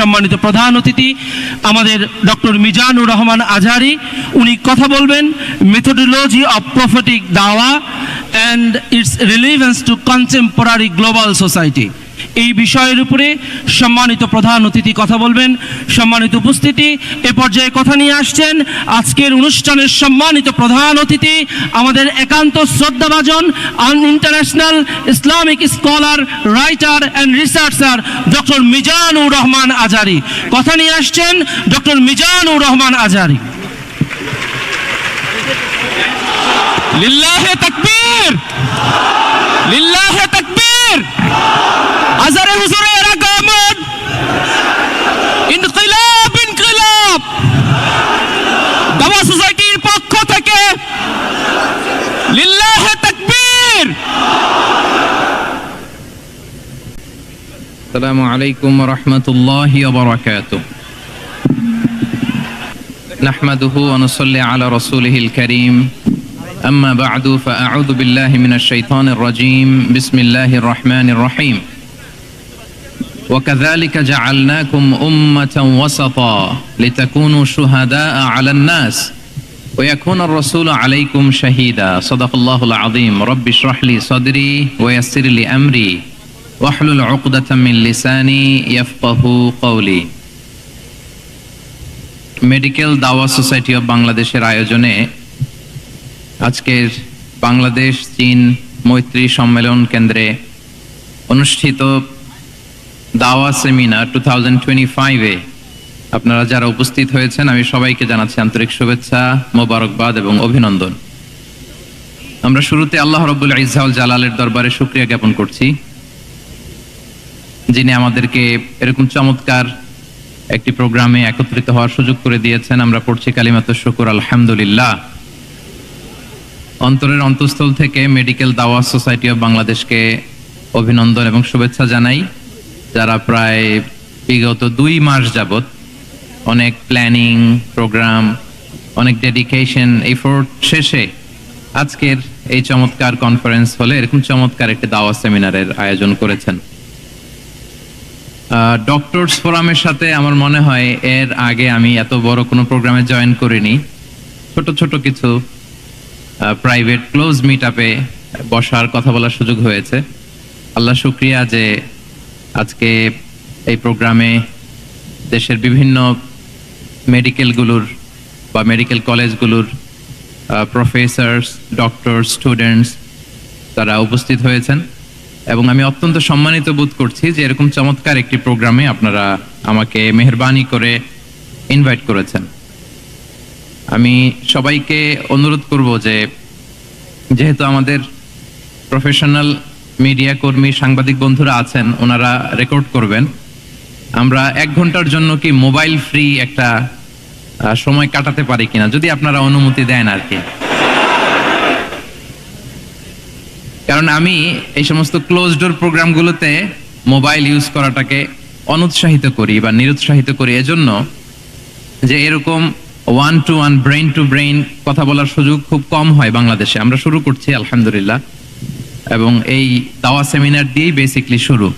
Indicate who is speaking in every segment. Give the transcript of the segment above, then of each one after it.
Speaker 1: সম্মানিত প্রধান অতিথি আমাদের ডক্টর মিজানুর রহমান আজহারি। উনি কথা বলবেন মেথোডোলজি অফ প্রফেটিক দাওয়া and its relevance to contemporary global society. এই বিষয়ের উপরে সম্মানিত প্রধান অতিথি কথা বলবেন। সম্মানিত উপস্থিতি, এ পর্যায়ে কথা নিয়ে আসছেন আজকের অনুষ্ঠানের সম্মানিত প্রধান অতিথি আমাদের একান্ত শ্রদ্ধাভাজন international Islamic scholar, writer and researcher doctor Mizanur Rahman Azhari. কথা নিয়ে আসছেন ডক্টর মিজানুর রহমান আজহারি। লিল্লাহে তাকবীর, লিল্লাহে তাকবীর। আজহারি হুজুরের আগমন, ইনকিলাব ইনকিলাব। দাওয়া সোসাইটির পক্ষ থেকে লিল্লাহে তাকবীর।
Speaker 2: আসসালামু আলাইকুম ওয়া রাহমাতুল্লাহি ওয়া বারাকাতুহু। নাহমাদুহু ওয়া নুসাল্লি আলা রাসূলিহিল কারীম। আম্মা বা'দু ফাআউযু বিল্লাহি মিনাশ শাইতানির রাজীম। বিসমিল্লাহির রাহমানির রহিম। وكذلك جعلناكم أمة وسطا لتكونوا شهداء على الناس ويكون الرسول عليكم شهيدا صدق الله العظيم رب اشرح لي صدري ويسر لي أمري واحلل عقدة من لساني يفقهوا قولي। মেডিকেল দাওয়া সোসাইটি অফ বাংলাদেশের আয়োজনে আজকের বাংলাদেশ চীন মৈত্রী সম্মেলন কেন্দ্রে অনুষ্ঠিত দাওয়া সেমিনার 2025-এ আপনারা যারা উপস্থিত হয়েছেন আমি সবাইকে জানাচ্ছি আন্তরিক শুভেচ্ছা, মোবারকবাদ এবং অভিনন্দন। আমরা শুরুতে আল্লাহ রাব্বুল ইজ্জা ওয়াল জালালের দরবারে শুকরিয়া জ্ঞাপন করছি, যিনি আমাদেরকে এরকম চমৎকার একটি প্রোগ্রামে একত্রিত হওয়ার সুযোগ করে দিয়েছেন। আমরা পড়ছি কালিমাতুশ শুকর আলহামদুলিল্লাহ। অন্তরের অন্তঃস্থল থেকে মেডিকেল দাওয়া সোসাইটি অফ বাংলাদেশকে অভিনন্দন এবং শুভেচ্ছা জানাই, যারা প্রায় বিগত 2 মাস যাবত অনেক প্ল্যানিং, প্রোগ্রাম, অনেক ডেডিকেশন, এফোর্ট শেষে আজকের এই চমৎকার কনফারেন্স হলে এরকম চমৎকার একটি দাওয়া সেমিনারের আয়োজন করেছেন। ডক্টরস ফোরামের সাথে আমার মনে হয় এর আগে আমি এত বড় কোনো প্রোগ্রামে জয়েন করিনি। ছোট ছোট কিছু প্রাইভেট ক্লোজ মিট আপে বসার, কথা বলার সুযোগ হয়েছে। আল্লাহ শুকরিয়া যে আজকে এই প্রোগ্রামে দেশের বিভিন্ন মেডিকেলগুলোর বা মেডিকেল কলেজগুলোর প্রফেসরস, ডক্টর, স্টুডেন্টস তারা উপস্থিত হয়েছেন এবং আমি অত্যন্ত সম্মানিত বোধ করছি যে এরকম চমৎকার একটি প্রোগ্রামে আপনারা আমাকে মেহেরবানি করে ইনভাইট করেছেন। আমি সবাইকে অনুরোধ করব যে যেহেতু আমাদের প্রফেশনাল মিডিয়া কর্মী, সাংবাদিক বন্ধুরা আছেন, ওনারা রেকর্ড করবেন, আমরা 1 ঘন্টার জন্য কি মোবাইল ফ্রি একটা সময় কাটাতে পারি কিনা, যদি আপনারা অনুমতি দেন আর কি। কারণ আমি এই সমস্ত ক্লোজ ডোর প্রোগ্রামগুলোতে মোবাইল ইউজ করাটাকে অনুৎসাহিত করি বা নিরুৎসাহিত করি, এজন্য যে এরকম 1 to 1 ব্রেইন টু ব্রেইন কথা বলার সুযোগ খুব কম হয় বাংলাদেশে। আমরা শুরু করছি আলহামদুলিল্লাহ, এবং এই দাওয়া সেমিনার দিয়েই বেসিকলি শুরু।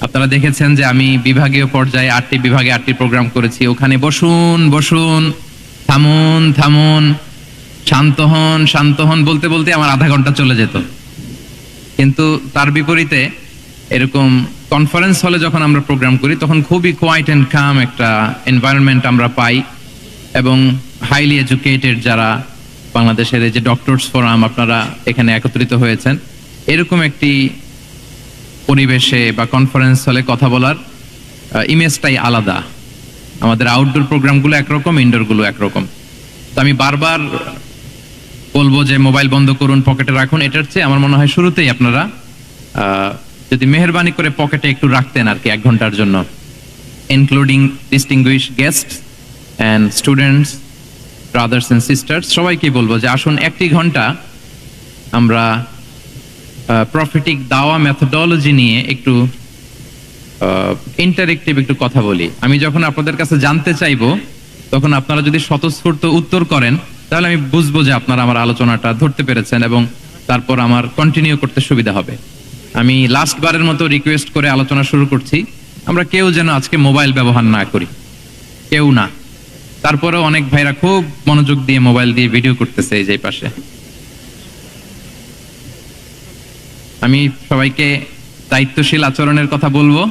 Speaker 2: আপনারা দেখেছেন যে আমি বিভাগীয় পর্যায়ে 8টি বিভাগে 8টি প্রোগ্রাম করেছি। ওখানে বসুন বসুন, থামুন থামুন, শান্ত হন শান্ত হন বলতে বলতে আমার আধা ঘন্টা চলে যেত। কিন্তু তার বিপরীতে এরকম কনফারেন্স হলে যখন আমরা প্রোগ্রাম করি তখন খুবই কোয়াইট অ্যান্ড কাম একটা এনভায়রনমেন্ট আমরা পাই, এবং হাইলি এডুকেটেড যারা বাংলাদেশের এই যে ডক্টরস ফোরাম আপনারা এখানে একত্রিত হয়েছেন, এরকম একটি পরিবেশে বা কনফারেন্স হলে কথা বলার ইমেজটাই আলাদা। আমাদের আউটডোর প্রোগ্রামগুলো একরকম, ইনডোরগুলো একরকম। তো আমি বারবার বলবো যে মোবাইল বন্ধ করুন, পকেটে রাখুন। এটার চেয়ে আমার মনে হয় শুরুতেই আপনারা যদি মেহেরবানি করে পকেটে একটু রাখতেন আর কি 1 ঘন্টার জন্য, including distinguished guests and students, brothers and sisters, সবাইকে বলবো যে আসুন 1টি ঘন্টা আমরা প্রফেটিক দাওয়া মেথোডোলজি নিয়ে একটু ইন্টারেক্টিভ একটু কথা বলি। আমি যখন আপনাদের কাছে জানতে চাইবো তখন আপনারা যদি স্বতঃস্ফূর্ত উত্তর করেন তাহলে আমি বুঝবো যে আপনারা আমার আলোচনাটা ধরতে পেরেছেন এবং তারপর আমার কন্টিনিউ করতে সুবিধা হবে। আমি লাস্ট বারের মতো রিকোয়েস্ট করে আলোচনা শুরু করছি আমরা কেউ যেন আজকে মোবাইল ব্যবহার না করি, কেউ না। তারপরেও অনেক ভাইরা খুব মনোযোগ দিয়ে মোবাইল দিয়ে ভিডিও করতেছে এই যে পাশে। আমি সবাইকে দায়িত্বশীল আচরণের কথা বলবো,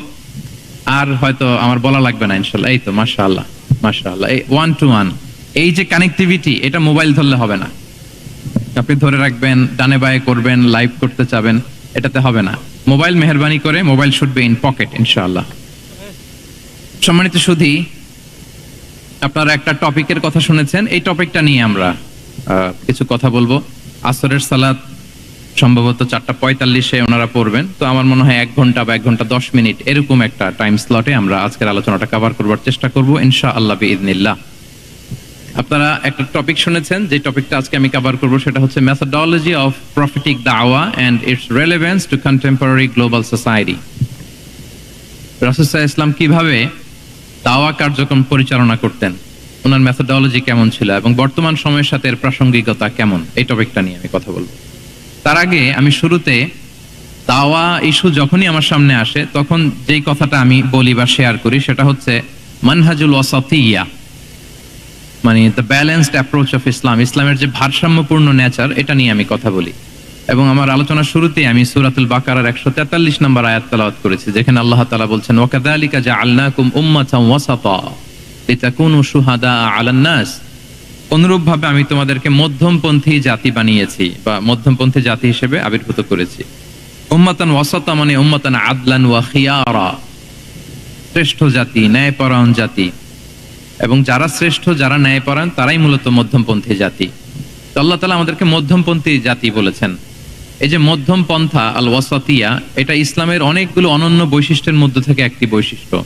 Speaker 2: আর হয়তো আমার বলা লাগবে না ইনশাল্লাহ। এই তো মাশাআল্লাহ মাশাআল্লাহ, এই 1 to 1 এই যে কানেক্টিভিটি, এটা মোবাইল ধরলে হবে না। আপনি ধরে রাখবেন, ডানে বায়ে করবেন, লাইভ করতে চাবেন, এটাতে হবে না। মোবাইল মেহেরবানি করে, mobile should be in pocket ইনশাআল্লাহ। সম্মানিত সুধী, আপনারা একটা টপিকের কথা শুনেছেন, এই টপিকটা নিয়ে আমরা কিছু কথা বলবো। আসরের সালাত সম্ভবত 4:45 ওনারা পড়বেন, তো আমার মনে হয় 1 ঘন্টা বা 1 ঘন্টা 10 মিনিট এরকম একটা টাইম স্লটে আমরা আজকের আলোচনাটা কভার করবার চেষ্টা করব ইনশাআল্লাহ বিইذنিল্লাহ। আপনারা একটা টপিক শুনেছেন, যে টপিকটা আজকে আমি কভার করব সেটা হচ্ছে মেথোডোলজি অফ প্রফেটিক দাওয়া and its relevance to contemporary global society. রাসূল সাল্লাল্লাহু আলাইহি ওয়াসাল্লাম কিভাবে দাওয়া কার্যক্রম পরিচালনা করতেন, ওনার মেথোডোলজি কেমন ছিল এবং বর্তমান সময়ের সাথে এর প্রাসঙ্গিকতা কেমন, এই টপিকটা নিয়ে আমি কথা বলবো। তার আগে আমি শুরুতে দাওয়া ইস্যু যখনই আমার সামনে আসে তখন যেই কথাটা আমি বলি বা শেয়ার করি সেটা হচ্ছে মানহাজুল ওয়াসাতিয়্যা, মানে the balanced approach of Islam, ইসলামের যে ভারসাম্যপূর্ণ নেচার, এটা নিয়ে আমি কথা বলি। এবং আমার আলোচনার শুরুতে আমি সূরাতুল বাকারার 143 নম্বর আয়াত তেলাওয়াত করেছি, যেখানে আল্লাহ তাআলা বলছেন ওয়াকাযালিকা জাআলনাকুম উম্মাতান ওয়াসাতা লিতাকুনু শুহাদা আলান নাস। অনুরূপভাবে আমি তোমাদেরকে মধ্যমপন্থী জাতি বানিয়েছি বা মধ্যমপন্থী জাতি হিসেবে আবির্ভূত করেছি। উম্মাতান ওয়াসাতা মানে উম্মাতান আদলান ওয়া খিয়ারা, শ্রেষ্ঠ জাতি, ন্যায়পরায়ণ জাতি। এবং যারা শ্রেষ্ঠ, যারা ন্যায়পরায়ণ, তারাই মূলত মধ্যমপন্থী জাতি। তো আল্লাহ তাআলা আমাদেরকে মধ্যমপন্থী জাতি বলেছেন। এই যে মধ্যম পন্থা আল ওয়াসাতিয়া, এটা ইসলামের অনেকগুলো অনন্য বৈশিষ্ট্যের মধ্যে থেকে একটি বৈশিষ্ট্য।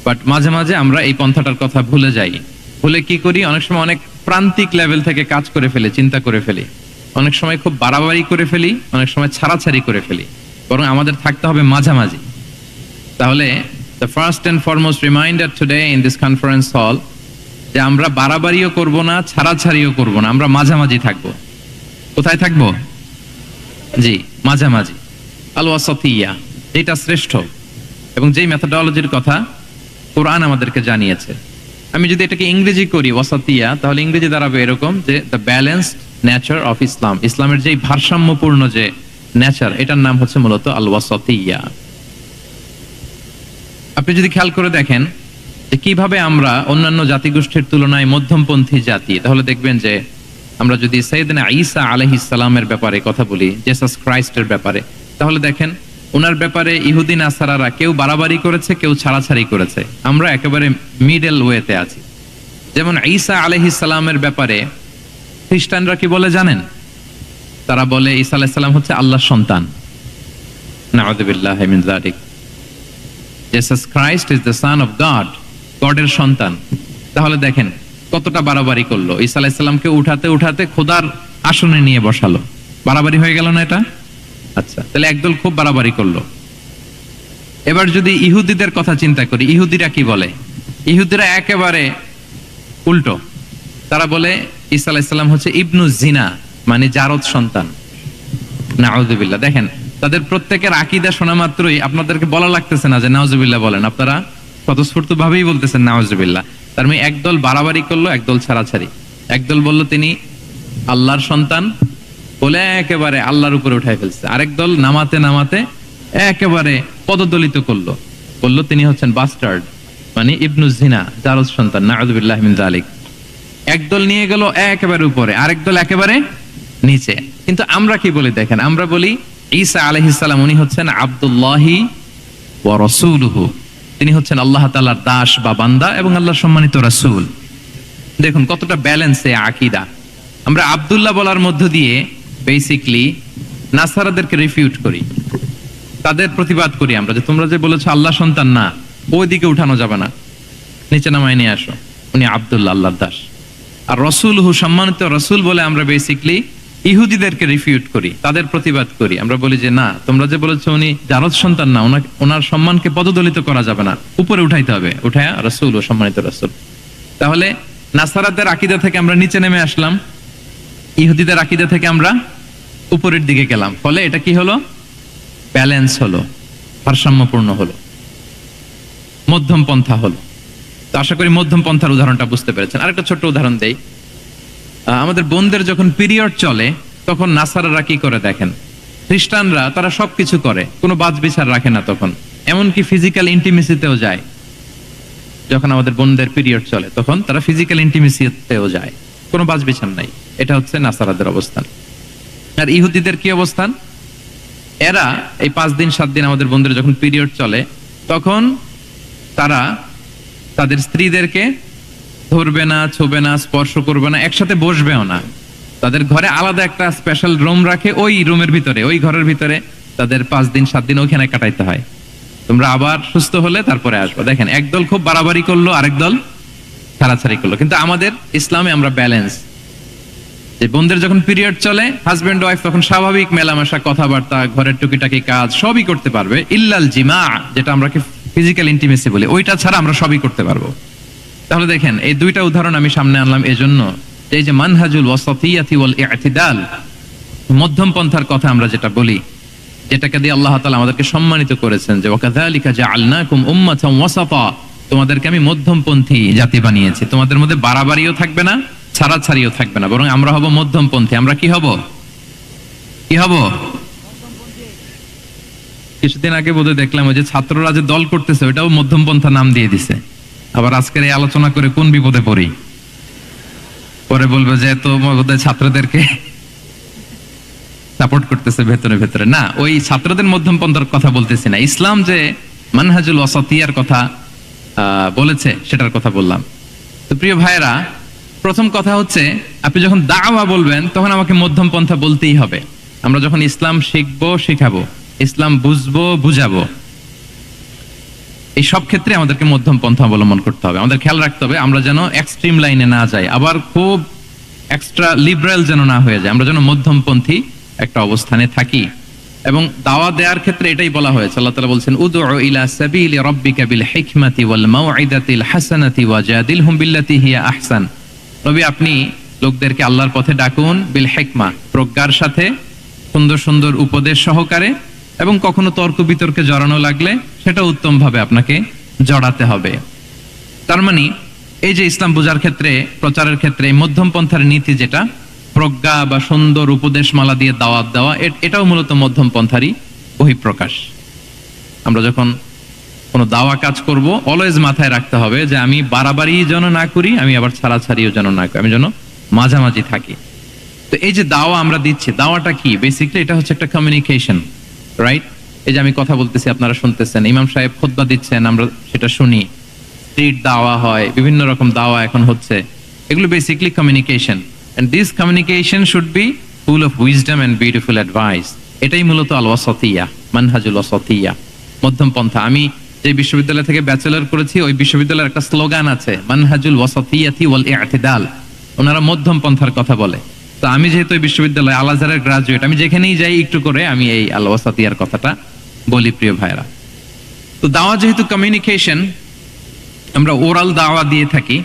Speaker 2: বাট মাঝে মাঝে আমরা এই পন্থাটার কথা ভুলে যাই। ভুলে কি করি, অনেক সময় অনেক প্রান্তিক লেভেল থেকে কাজ করে ফেলি, চিন্তা করে ফেলি, অনেক সময় খুব বাড়াবাড়ি করে ফেলি, অনেক সময় ছাড়াছাড়ি করে ফেলি। বরং আমাদের থাকতে হবে মাঝামাঝি। তাহলে the first and foremost reminder today in this conference hall যে আমরা বাড়াবাড়িও করব না, ছাড়াছাড়িও করব না, আমরা মাঝামাঝি থাকব। কোথায় থাকব? জি, মাঝামাঝি, আল ওয়াসাতিয়্যা, এটা শ্রেষ্ঠ এবং যেই মেথোডোলজির কথা কোরআন আমাদেরকে জানিয়েছে। আমি যদি এটাকে ইংরেজি করি ওয়াসাতিয়্যা, তাহলে ইংরেজি দাঁড়াবে এরকম যে the balanced nature of Islam, ইসলামের যেই ভারসাম্যপূর্ণ যে নেচার, এটার নাম হচ্ছে মূলত আল ওয়াসাতিয়্যা। আপনি যদি খেয়াল করে দেখেন যে কিভাবে আমরা অন্যান্য জাতিগোষ্ঠীর তুলনায় মধ্যমপন্থী জাতি, তাহলে দেখবেন যে আমরা যদি সাইয়েদনা ঈসা আলাইহিস সালামের ব্যাপারে কথা বলি, জেসাস ক্রাইস্টের ব্যাপারে, তাহলে দেখেন ওনার ব্যাপারে ইহুদি নাসারারা কেউ বাড়াবাড়ি করেছে, কেউ ছাড়াছাড়ি করেছে, আমরা একেবারে মিডল ওয়েতে আছি। যেমন ঈসা আলাইহিস সালামের ব্যাপারে খ্রিস্টানরা কি বলে জানেন? তারা বলে ঈসা আলাইহিস সালাম হচ্ছে আল্লাহর সন্তান। নাউযুবিল্লাহি মিন যালিক। Jesus Christ is the son of God, গডের সন্তান। তাহলে দেখেন কতটা বাড়াবাড়ি করলো, ঈসা আলাইহিস সালামকে উঠাতে উঠাতে খোদার আসনে নিয়ে বসালো। বাড়াবাড়ি হয়ে গেল না এটা? আচ্ছা, তাহলে একদল খুব বাড়াবাড়ি করলো। এবার যদি ইহুদিদের কথা চিন্তা করি, ইহুদিরা কি বলে? ইহুদিরা একেবারে উল্টো। তারা বলে ঈসা আলাইহিস সালাম হচ্ছে ইবনু জিনা, মানে জারদ সন্তান। নাউযুবিল্লাহ। দেখেন তাদের প্রত্যেকের আকীদা শোনা মাত্রই আপনাদেরকে বলা লাগতেছে না যে নাউযুবিল্লাহ বলেন, আপনারা স্বতঃস্ফূর্ত ভাবেই বলতেছেন নাউযুবিল্লাহ। তার মানে একদল বাড়াবাড়ি করলো, একদল ছাড়াছাড়ি। একদল বলল তিনি আল্লাহর সন্তান বলে একেবারে আল্লাহর উপরে উঠাই ফেলছে, আরেক দল নামাতে নামাতে একেবারে পদদলিত করলো, বললো তিনি হচ্ছেন বাস্টার্ড, মানে ইবনু জিনা, জারদ সন্তান। নাউযুবিল্লাহি মিন যালিক। একদল নিয়ে গেল একেবারে উপরে, আরেক দল একেবারে নিচে। কিন্তু আমরা কি বলি দেখেন, আমরা বলি ঈসা আলাইহিস সালাম উনি হচ্ছেন আব্দুল্লাহি ওয়া রাসূলুহু, তিনি হচ্ছেন আল্লাহ তাআলার দাস বা বান্দা এবং আল্লাহর সম্মানিত রাসূল। দেখুন কতটা ব্যালেন্স এই আকীদা। আমরা আব্দুল্লাহ বলার মধ্য দিয়ে বেসিক্যালি নাসারাদেরকে রিফিউট করি, তাদের প্রতিবাদ করি আমরা যে তোমরা যে বলেছো আল্লাহ সন্তান না, ওইদিকে উঠানো যাবে না, নিচে নামায় নিয়ে আসো, উনি আব্দুল্লাহ, আল্লাহর দাস। আর রাসূলুহু, সম্মানিত রাসূল বলে আমরা বেসিক্যালি ইহুদিদেরকে রিফিউট করি, তাদের প্রতিবাদ করি। আমরা বলি যে না, তোমরা যে বলেছো উনি জারদ সন্তান না, ওনার সম্মানকে পদদলিত করা যাবে না, উপরে উঠাইতে হবে, উঠায়া রাসূল ও সম্মানিত রাসূল। তাহলে নাসারাদের আকীদা থেকে আমরা নিচে নেমে আসলাম, ইহুদিদের আকীদা থেকে আমরা উপরের দিকে গেলাম। ফলে এটা কি হলো? ব্যালেন্স হলো, ভারসাম্যপূর্ণ হলো। মধ্যম পন্থা হলো। তো আশা করি মধ্যম পন্থার উদাহরণটা বুঝতে পেরেছেন। আরেকটা ছোট্ট উদাহরণ দেই। আমাদের বোনদের যখন পিরিয়ড চলে তখন নাসারারা কি করে দেখেন, খ্রিস্টানরা তারা সবকিছু করে, কোনো বাজ বিচার রাখে না, তখন এমনকি ফিজিক্যাল ইন্টিমেসিতেও যায়। যখন আমাদের বোনদের পিরিয়ড চলে তখন তারা ফিজিক্যাল ইন্টিমেসিতেও যায়, কোনো বাজ বিচার নাই। এটা হচ্ছে নাসারাদের অবস্থান। আর ইহুদিদের কি অবস্থান? এরা এই 5 দিন 7 দিন আমাদের বোনদের যখন পিরিয়ড চলে তখন তারা তাদের স্ত্রীদেরকে ধরবে না, ছোবে না, স্পর্শ করবে না, একসাথে বসবেও না। তাদের ঘরে আলাদা একটা স্পেশাল রুম রাখে, ওই রুমের ভিতরে, ওই ঘরের ভিতরে তাদের 5 দিন 7 দিন ওইখানে কাটাইতে হয়। তোমরা আবার সুস্থ হলে তারপরে আসবো। দেখেন, একদল খুব বাড়াবাড়ি করলো, আরেক দল ছাড়াছাড়ি করলো। কিন্তু আমাদের ইসলামে আমরা ব্যালেন্স, যে বোনদের যখন পিরিয়ড চলে হাজবেন্ড ওয়াইফ তখন স্বাভাবিক মেলামেশা, কথাবার্তা, ঘরের টুকিটাকি কাজ সবই করতে পারবে, ইল্লাল জিমা, যেটা আমরা ফিজিক্যাল ইন্টিমেসি বলি, ওইটা ছাড়া আমরা সবই করতে পারবো। তাহলে দেখেন, এই দুইটা উদাহরণ আমি সামনে আনলাম এজন্য, এই যে মানহাজুল ওয়াসাতিয়াতি ওয়াল ইতিদাল, মধ্যম পন্থার কথা আমরা যেটা বলি, যেটাকে দিয়ে আল্লাহ তাআলা আমাদেরকে সম্মানিত করেছেন, যে ওয়াকাযালিকা জাআলনাকুম উম্মাতান ওয়াসাতা, তোমাদেরকে আমি মধ্যমপন্থী জাতি বানিয়েছি। তোমাদের মধ্যে বাড়াবাড়িও থাকবে না, ছাড়াছাড়িও থাকবে না, বরং আমরা হব মধ্যমপন্থী। আমরা কি হব? কি হব? কিছুদিন আগে বোধহয় দেখলাম ওই যে ছাত্ররা যে দল করতেছে ওইটাও মধ্যমপন্থা নাম দিয়ে দিছে। আবার আজকের এই আলোচনা করে কোন বিপদে পড়ি, পরে বলবে যে তো বোধহয় ছাত্রদেরকে সাপোর্ট করতেছে ভেতরে ভেতরে। না, ওই ছাত্রদের মধ্যমপন্থার কথা বলতেছি না, ইসলাম যে মানহাজুল ওয়াসাতিয়ার কথা বলেছে সেটার কথা বললাম। তো প্রিয় ভাইরা, প্রথম কথা হচ্ছে, আপনি যখন দাওয়া বলবেন তখন আমাকে মধ্যম পন্থা বলতেই হবে। আমরা যখন ইসলাম শিখবো, শিখাবো, ইসলাম বুঝবো, বুঝাবো, এই সব ক্ষেত্রে আমাদেরকে মধ্যম পন্থা অবলম্বন করতে হবে। আমাদের খেয়াল রাখতে হবে আমরা যেন এক্সট্রিম লাইনে না যাই, আবার খুব এক্সট্রা লিবারেল যেন না হয়ে যায়, আমরা যেন মধ্যমপন্থী একটা অবস্থানে থাকি। এবং দাওয়া দেওয়ার ক্ষেত্রে এটাই বলা হয়েছে, আল্লাহ তাআলা বলছেন, উদউ ইলা সাবিলি রাব্বিকা বিল হিকমাতি ওয়াল মাউইদাতিল হাসানাতি ওয়াজাদিলহুম বিল্লাতি হিয়া আহসান। নবী, আপনি লোকদেরকে আল্লাহর পথে ডাকুন, বিল হিকমা, প্রজ্ঞার সাথে, সুন্দর সুন্দর উপদেশ সহকারে, এবং কখনো তর্ক বিতর্কে জড়ানো লাগলে সেটা উত্তম ভাবে আপনাকে জড়াতে হবে। তার মানে এই যে ইসলাম বোঝার ক্ষেত্রে, প্রচারের ক্ষেত্রে মধ্যম পন্থার নীতি, যেটা প্রজ্ঞা বা সুন্দর উপদেশমালা দিয়ে দাওয়াত দেওয়া, এটাও মূলত মধ্যম পন্থারই বহিঃপ্রকাশ। আমরা যখন কোনো দাওয়া কাজ করব, অলওয়েজ মাথায় রাখতে হবে যে আমি বাড়াবাড়ি যেন না করি, আমি আবার ছাড়াছাড়িও যেন না করি, আমি যেন মাঝামাঝি থাকি। তো এই যে দাওয়া আমরা দিচ্ছি, দাওয়াটা কি? বেসিক্যালি এটা হচ্ছে একটা কমিউনিকেশন, রাইট? এই যে আমি কথা বলতেছি, আপনারা শুনতেছেন, ইমাম সাহেব খুতবা দিচ্ছেন, আমরা সেটা শুনি, স্ট্রিট দাওয়া হয়, বিভিন্ন রকম দাওয়া এখন হচ্ছে, এগুলো basically communication. And this communication should be full of wisdom and beautiful advice. এটাই মূলত আল ওয়াসাতিয়া, মানহাজুল ওয়াসাতিয়া, মধ্যম পন্থা। আমি যে বিশ্ববিদ্যালয় থেকে ব্যাচেলর করেছি, ওই বিশ্ববিদ্যালয়ের একটা স্লোগান আছে, মানহাজুল ওয়াসাতিয়াতি ওয়াল ইতিদাল। ওনারা মধ্যম পন্থার কথা বলে। তো আমি যেহেতু এই বিশ্ববিদ্যালয় আল আজহারের গ্রাজুয়েট, আমি যেখানেই যাই একটু করে আমি এই আল ওয়াসাতিয়ার কথাটা বলি, প্রিয় ভাইরা। তো দাওয়া যেহেতু কমিউনিকেশন, আমরা ওরাল দাওয়া দিয়ে থাকি,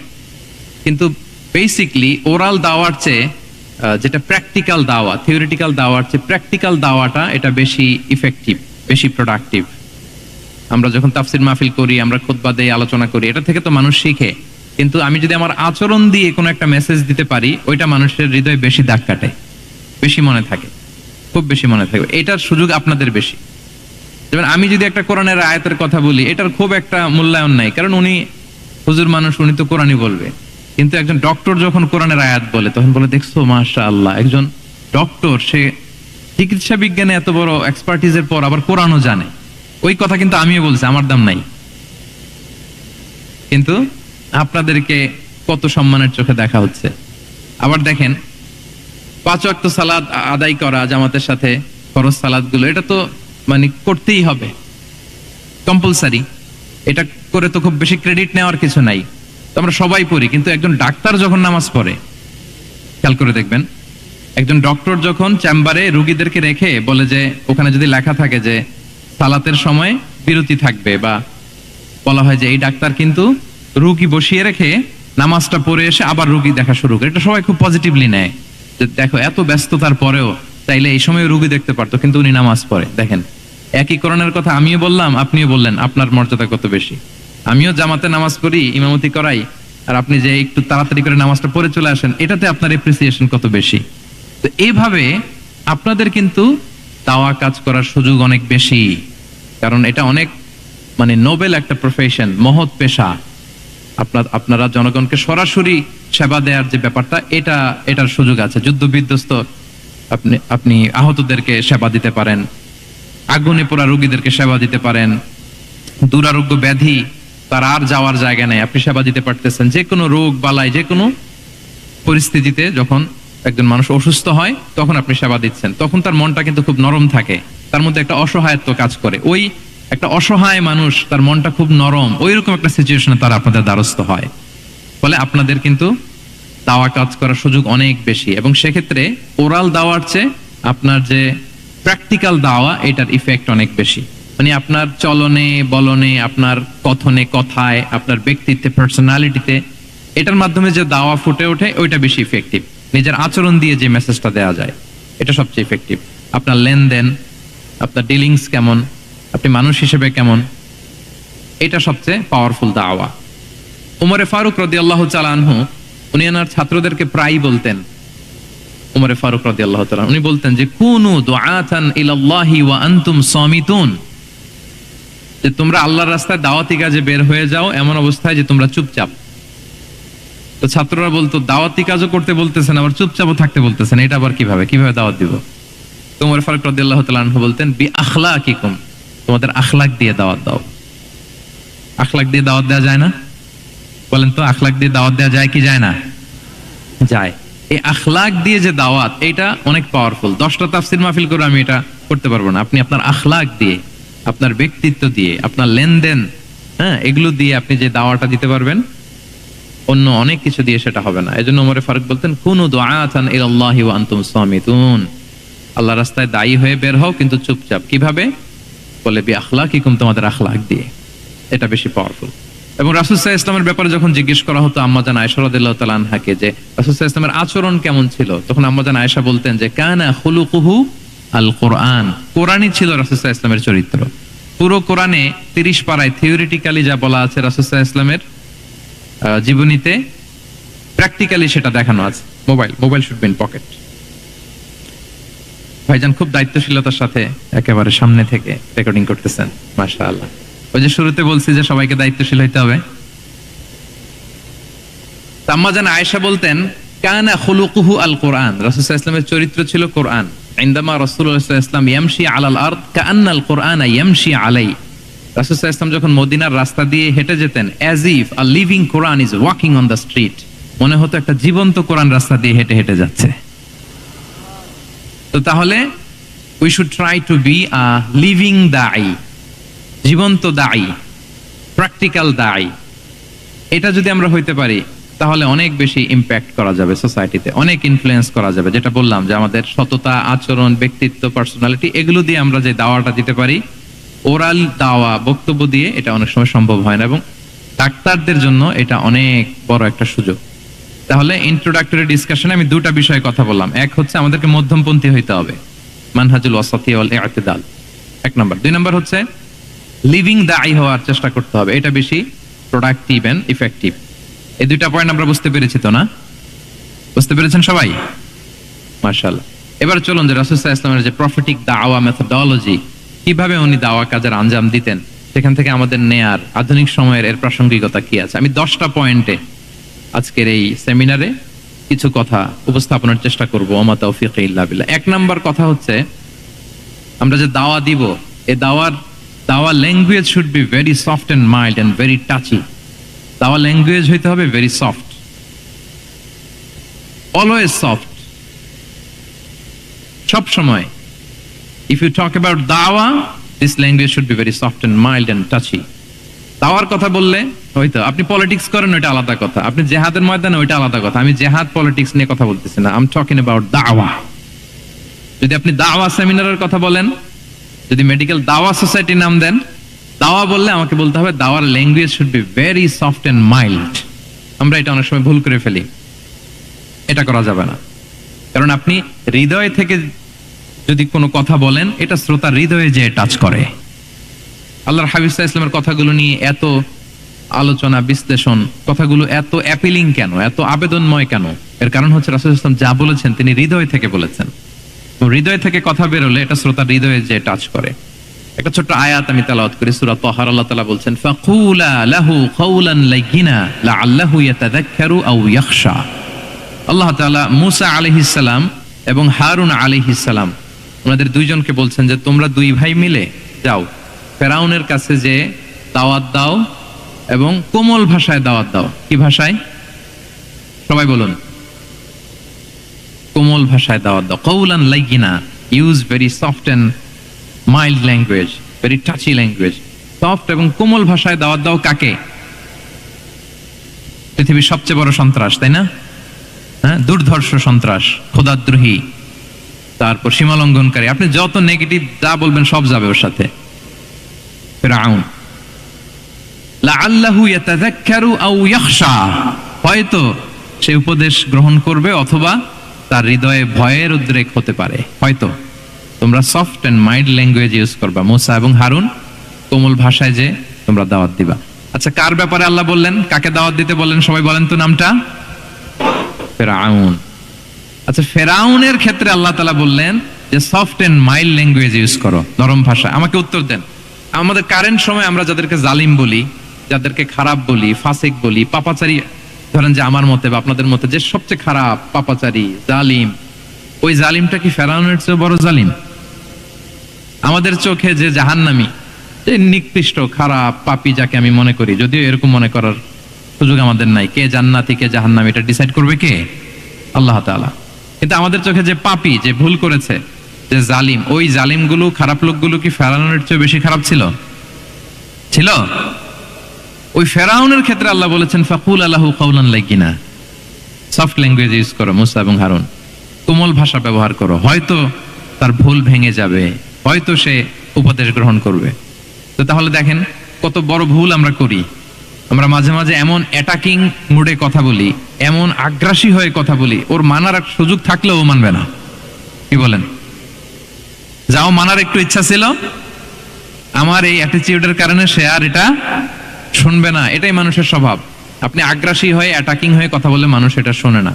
Speaker 2: কিন্তু বেসিকলি ওরাল দাওয়ার চেয়ে যেটা প্র্যাকটিক্যাল দাওয়া, থিওরিটিক্যাল দাওয়ার চেয়ে প্র্যাকটিক্যাল দাওয়াটা এটা বেশি ইফেক্টিভ, বেশি প্রোডাক্টিভ। আমরা যখন তাফসির মাহফিল করি, আমরা খুতবা দেই, আলোচনা করি, এটা থেকে তো মানুষ শিখে। কিন্তু আমি যদি আমার আচরণ দিয়ে কোনো একটা মেসেজ দিতে পারি, ওইটা মানুষের হৃদয়ে বেশি দাগ কাটে, বেশি মনে থাকে, খুব বেশি মনে থাকে। এটার সুযোগ আপনাদের বেশি। যেমন আমি যদি একটা কোরআনের আয়াতের কথা বলি, এটার খুব একটা মূল্যায়ন নাই, কারণ উনি হুজুর মানুষ, উনি তো কোরআনই বলবে। কিন্তু একজন ডক্টর যখন কোরআনের আয়াত বলে, তখন বলে, দেখছো মাশাআল্লাহ, একজন ডক্টর, সে চিকিৎসা বিজ্ঞানে এত বড় এক্সপার্টিজের পর আবার কোরআনও জানে। ওই কথা কিন্তু আমিও বলছি, আমার দাম নাই। কিন্তু আপনাদেরকে কত সম্মানের চোখে দেখা হচ্ছে। আবার দেখেন, 5 ওয়াক্ত সালাত আদায় করা জামাতের সাথে, ফরজ সালাত গুলো, এটা তো মানে করতেই হবে, কম্পালসারি। এটা করে তো খুব বেশি ক্রেডিট নেওয়ার কিছু নাই, তো আমরা সবাই পড়ি। কিন্তু একজন ডাক্তার যখন নামাজ পড়ে, খেয়াল করে দেখবেন, একজন ডক্টর যখন চেম্বারে রুগীদেরকে রেখে বলে যে, ওখানে যদি লেখা থাকে যে সালাতের সময় বিরতি থাকবে, বা বলা হয় যে এই ডাক্তার কিন্তু রুগী বসিয়ে রেখে নামাজটা পড়ে এসে আবার রুগী দেখা শুরু করে, এটা সবাই খুব পজিটিভলি নেয়, যে দেখো এত ব্যস্ততার পরেও চাইলে এই সময় রুগী দেখতে পারতো, কিন্তু উনি নামাজ পড়ে। দেখেন, একই কোরআনের কথা আমিও বললাম, আপনিও বললেন, আপনার মর্যাদা কত বেশি। আমিও জামাতে নামাজ পড়ি, ইমামতি করাই, আর আপনি যে একটু তাড়াতাড়ি করে নামাজটা পড়ে চলে আসেন, এটাতে আপনার এপ্রিসিয়েশন কত বেশি। তো এইভাবে আপনাদের কিন্তু দাওয়া কাজ করার সুযোগ অনেক বেশি, কারণ এটা অনেক নোবেল একটা প্রফেশন, মহৎ পেশা। আপনারা জনগণকে সরাসরি সেবা দেওয়ার যে ব্যাপারটা, এটার সুযোগ আছে। যুদ্ধ বিধ্বস্ত আপনি আহতদেরকে সেবা দিতে পারেন, আগুনে পোড়া রোগীদেরকে সেবা দিতে পারেন, দুরারোগ্য ব্যাধি তার আর যাওয়ার জায়গা নেই, আপনি সেবা দিতে পারতেছেন। যে কোনো রোগ বালাই, যে কোনো পরিস্থিতিতে যখন একজন মানুষ অসুস্থ হয় তখন আপনি সেবা দিচ্ছেন, তখন তার মনটা কিন্তু খুব নরম থাকে, তার মধ্যে একটা অসহায়ত্ব কাজ করে। ওই একটা অসহায় মানুষ, তার মনটা খুব নরম, ওইরকম একটা সিচুয়েশনে তারা আপনাদের দ্বারস্থ হয়। ফলে আপনাদের কিন্তু দাওয়া কাজ করার সুযোগ অনেক বেশি, এবং সেক্ষেত্রে ওরাল দাওয়ার চেয়ে আপনার যে প্র্যাকটিক্যাল দাওয়া, এটার ইফেক্ট অনেক বেশি। আপনার চলনে বলনে, আপনার কথনে কথায়, আপনার ব্যক্তিত্বে, পার্সোনালিটিতে, এটার মাধ্যমে যে দাওয়া ফুটে ওঠে, ওইটা বেশি ইফেক্টিভ। নিজের আচরণ দিয়ে যে মেসেজটা দেওয়া যায়, এটা সবচেয়ে ইফেক্টিভ। আপনার লেনদেন, আপনার ডিলিংস কেমন, আপনি মানুষ হিসেবে কেমন, এটা সবচেয়ে পাওয়ারফুল দাওয়া। উমরে ফারুক রাদিয়াল্লাহু তাআলা আনহু, উনি ওনার ছাত্রদেরকে প্রায়ই বলতেন, উমরে ফারুক রাদিয়াল্লাহু তাআলা, উনি বলতেন যে কুনু দুআতান ইলাল্লাহি ওয়া আনতুম সামিতুন, যে তোমরা আল্লাহর রাস্তায় দাওয়াতি কাজে বের হয়ে যাও এমন অবস্থায় যে তোমরা চুপচাপ। তো ছাত্ররা বলতো, দাওয়াতি কাজও করতে বলতেছেন, আবার চুপচাপও থাকতে বলতেছেন, এটা আবার কিভাবে দাওয়াত দিব? তো উমর ফারুক রাদিয়াল্লাহু তাআলা আনহু বলতেন, বি আখলাকিকুম, তোমাদের আখলাক দিয়ে দাওয়াত দাও। আখলাক দিয়ে দাওয়াত দেওয়া যায় না? বলেন তো, আখলাক দিয়ে দাওয়াত দেওয়া যায় কি যায় না? যায়। এই আখলাক দিয়ে যে দাওয়াত, এটা অনেক পাওয়ারফুল। 10টা তাফসীর মাহফিল করে আমি এটা করতে পারবো না। আপনি আপনার আখলাক দিয়ে, আপনার ব্যক্তিত্ব দিয়ে, আপনার লেনদেন, এগুলো দিয়ে আপনি যে দাওয়াটা দিতে পারবেন, অন্য অনেক কিছু দিয়ে সেটা হবে না। এজন্য ওমর ফারুক বলতেন, কুনু দুআতান ইলাল্লাহি ওয়া আনতুম সামিতুন, আল্লাহর রাস্তায় দায়ী হয়ে বের হও কিন্তু চুপচাপ। কিভাবে? বলে বি আখলাকিকুম, তোমাদের আখলাক দিয়ে। এটা বেশি পাওয়ারফুল। এবং রাসূল সাল্লাল্লাহু আলাইহি ওয়াসাল্লামের ব্যাপারে যখন জিজ্ঞেস করা হতো আম্মাজান আয়েশা রাদিয়াল্লাহু তাআলা আনহাকে যে রাসূল সাল্লাল্লাহু আলাইহি ওয়াসাল্লামের আচরণ কেমন ছিল, তখন আম্মাজান আয়েশা বলতেন যে কানা খুলুকুহু আল কোরআন, কোরআনই ছিল রাসূল সাল্লাল্লাহু আলাইহি ওয়াসাল্লামের চরিত্র। পুরো কোরআনে 30 পারায় থিওরিটিক্যালি যা বলা আছে রাসূল সাল্লাল্লাহু আলাইহি ওয়াসাল্লামের জীবনীতে, প্র্যাকটিক্যালি সেটা দেখানো আছে। Mobile should be in pocket. ভাইজান খুব দায়িত্বশীলতার সাথে একেবারে সামনে থেকে রেকর্ডিং করতেছেন, মাশাআল্লাহ। ওই যে শুরুতে বলছি যে সবাইকে দায়িত্বশীল হইতে হবে। আম্মাজান আয়েশা বলতেন, কানা খুলুকুহু আল কোরআন, রাসূল সাল্লাল্লাহু আলাইহি ওয়াসাল্লামের চরিত্র ছিল কোরআন। ইনদামা রাসূলুল্লাহ সাল্লাল্লাহু আলাইহি ওয়াসাল্লাম ইয়ামশি আলাল আরদ কাআন্নাল কোরআনা ইয়ামশি আলাই, রাসূল সাল্লাল্লাহু আলাইহি ওয়াসাল্লাম যখন মদিনার রাস্তা দিয়ে হেঁটে যেতেন, as if a living Quran is walking on the street, মনে হতো একটা জীবন্ত কোরআন রাস্তা দিয়ে হেঁটে হেঁটে যাচ্ছে। তো তাহলে we should try to be a living দাঈ, জীবন্ত দাঈ, প্র্যাকটিক্যাল দাঈ। এটা যদি আমরা হইতে পারি, তাহলে অনেক বেশি ইম্প্যাক্ট করা যাবে সোসাইটিতে, অনেক ইনফ্লুয়েন্স করা যাবে। যেটা বললাম যে আমাদের সততা, আচরণ, ব্যক্তিত্ব, পার্সোনালিটি, এগুলো দিয়ে আমরা যে দাওয়াটা দিতে পারি, ওরাল দাওয়া, বক্তব্য দিয়ে, এটা অনেক সময় সম্ভব হয় না। এবং ডাক্তারদের জন্য এটা অনেক বড় একটা সুযোগ। তাহলে ইন্ট্রোডাক্টরি ডিসকাশনে আমি দুটা বিষয়ে কথা বললাম। এক হচ্ছে আমাদেরকে মধ্যমপন্থী হইতে হবে, মানহাজুল ওয়াসাতিয়া ওয়াল ইতিদাল, 1 নম্বর। 2 নম্বর হচ্ছে লিভিং দাঈ হওয়ার চেষ্টা করতে হবে, এটা বেশি প্রোডাক্টিভ এন্ড ইফেক্টিভ। এই দুইটা পয়েন্ট আমরা বুঝতে পেরেছি তো না? বুঝতে পেরেছেন সবাই? মাশাআল্লাহ। এবার চলুন যে রাসূল সাল্লাল্লাহু আলাইহি ওয়াসাল্লামের যে প্রফেটিক দাওয়া মেথোডোলজি, কিভাবে উনি দাওয়া কাজের আঞ্জাম দিতেন, সেখান থেকে আমাদের নেয়ার আধুনিক সময়ের এর প্রাসঙ্গিকতা কি আছে, আমি 10টা পয়েন্টে আজকের এই সেমিনারে কিছু কথা উপস্থাপনের চেষ্টা করব। ওমা তাওফীক ইল্লা বিল্লাহ। 1 নাম্বার কথা হচ্ছে, আমরা যে দাওয়া দিব, এই দাওয়া language should be very soft and mild and very touchy. দাওয়া ল্যাঙ্গুয়েজ হইতে হবে ভেরি সফট, অলওয়েজ সফট, সব সময়। ইফ ইউ টক অ্যাবাউট দাওয়া, this language should be very soft and mild and touchy. দাওয়ার কথা বললে হয়তো আপনি পলিটিক্স করেন, ওইটা আলাদা কথা। আপনি জেহাদের ময়দানে, ওইটা আলাদা কথা। আমি জেহাদ পলিটিক্স নিয়ে কথা বলতেছি না, আই এম টকিং অ্যাবাউট দাওয়া। যদি আপনি দাওয়া সেমিনারের কথা বলেন, যদি মেডিকেল দাওয়া সোসাইটি নাম দেন, দাওয়া বললে আমাকে বলতে হবে দাওয়ার language should be very soft and mild. আমরা এটা অনেক সময় ভুল করে ফেলি, এটা করা যাবে না। কারণ আপনি হৃদয় থেকে যদি কোনো কথা বলেন, এটা শ্রোতার হৃদয়ে যে টাচ করে। আল্লাহর হাবিব সাল্লাল্লাহু আলাইহি ওয়াসাল্লামের কথাগুলো নিয়ে এত আলোচনা বিশ্লেষণ কথাগুলো এত অ্যাপিলিং কেন, এত আবেদনময় কেন? এর কারণ হচ্ছে রাসূল সাল্লাল্লাহু আলাইহি ওয়াসাল্লাম যা বলেছেন তিনি হৃদয় থেকে বলেছেন। তো হৃদয় থেকে কথা বেরোলে এটা শ্রোতার হৃদয়ে যে টাচ করে। একটা ছোট্ট আয়াত আমি তেলাওয়াত করি, সূরা তাহার। আল্লাহ তাআলা বলছেন, ফাকুলা লাহু কাওলান লাইয়িনা লাআল্লাহু ইয়াতাযাক্কারু আও ইয়াখশা। আল্লাহ তাআলা মূসা আলাইহিস সালাম এবং হারুন আলাইহিস সালাম ওনাদের দুইজনকে বলছেন যে তোমরা দুই ভাই মিলে যাও ফেরাউনের কাছে যে দাওয়াত দাও এবং কোমল ভাষায় দাওয়াত দাও। কি ভাষায়? সবাই বলুন। কোমল ভাষায় দাওয়াত দাও। কাওলান লাইয়িনা, use very soft and mild language, very touchy language. Soft এবং কোমল ভাষায় দাওয়াত দাও কাকে? পৃথিবীর সবচেয়ে বড় সন্ত্রাস, তাই না? হ্যাঁ, দুর্ধর্ষ সন্ত্রাস, খোদাদ্রোহী, তারপর সীমালঙ্ঘনকারী। আপনি যত নেগেটিভ যা বলবেন সব যাবে ওর সাথে। ফিরআউন। লাআল্লাহু ইয়াতাযাক্কারু আও ইয়াখশা, হয়তো সে উপদেশ গ্রহণ করবে অথবা তার হৃদয়ে ভয়ের উদ্রেক হতে পারে। হয়তো তোমরা soft and mild language use করবা। মূসা এবং হারুন কোমল ভাষায় যে তোমরা দাওয়াত দিবা। আচ্ছা, কার ব্যাপারে আল্লাহ বললেন? কাকে দাওয়াত দিতে বললেন? সবাই বলেন তো নামটা। ফেরাউন। আচ্ছা, ফেরাউনের ক্ষেত্রে আল্লাহ তাআলা বললেন যে soft and mild language use করো, নরম ভাষা। আমাকে উত্তর দেন, আমাদের কারেন্ট সময় আমরা যাদেরকে জালিম বলি, যাদেরকে খারাপ বলি, ফাসিক বলি, পাপাচারী, ধরেন যে আমার মতে বা আপনাদের মতে যে সবচেয়ে খারাপ, পাপাচারী, জালিম, ওই জালিমটা কি ফেরাউনের চেয়ে বড় জালিম? আমাদের চোখে যে জাহান্নামী, যে নিকৃষ্ট খারাপ পাপী যাকে আমি মনে করি, যদিও এরকম মনে করার সুযোগ আমাদের নাই, কে জান্নাতি কে জাহান্নামী এটা ডিসাইড করবে কে? আল্লাহ তাআলা। কিন্তু আমাদের চোখে যে পাপী, যে ভুল করেছে, যে জালিম, ওই জালিমগুলো, খারাপ লোকগুলো কি ফেরাউনের চেয়ে বেশি খারাপ ছিল? ছিল? ওই ফেরাউনের ক্ষেত্রে আল্লাহ বলেছেন ফাকুল লাহু কাওলান লাইয়িনা, সফট ল্যাঙ্গুয়েজ ইউজ করো মূসা এবং হারুন, কোমল ভাষা ব্যবহার করো। হয়তো তার ভুল ভেঙে যাবে, হয়তো সে উপদেশ গ্রহণ করবে। তো তাহলে দেখেন কত বড় ভুল আমরা করি। আমরা মাঝে মাঝে এমন অ্যাটাকিং মুডে কথা বলি, এমন আগ্রাসী হয়ে কথা বলি, ওর মানার এক সুযোগ থাকলেও ও মানবে না। কি বলেন? যাও মানার একটু ইচ্ছা ছিল, আমার এই অ্যাটিটিউডের কারণে সে আর এটা শুনবে না। এটাই মানুষের স্বভাব। আপনি আগ্রাসী হয়ে অ্যাটাকিং হয়ে কথা বললে মানুষ এটা শোনে না।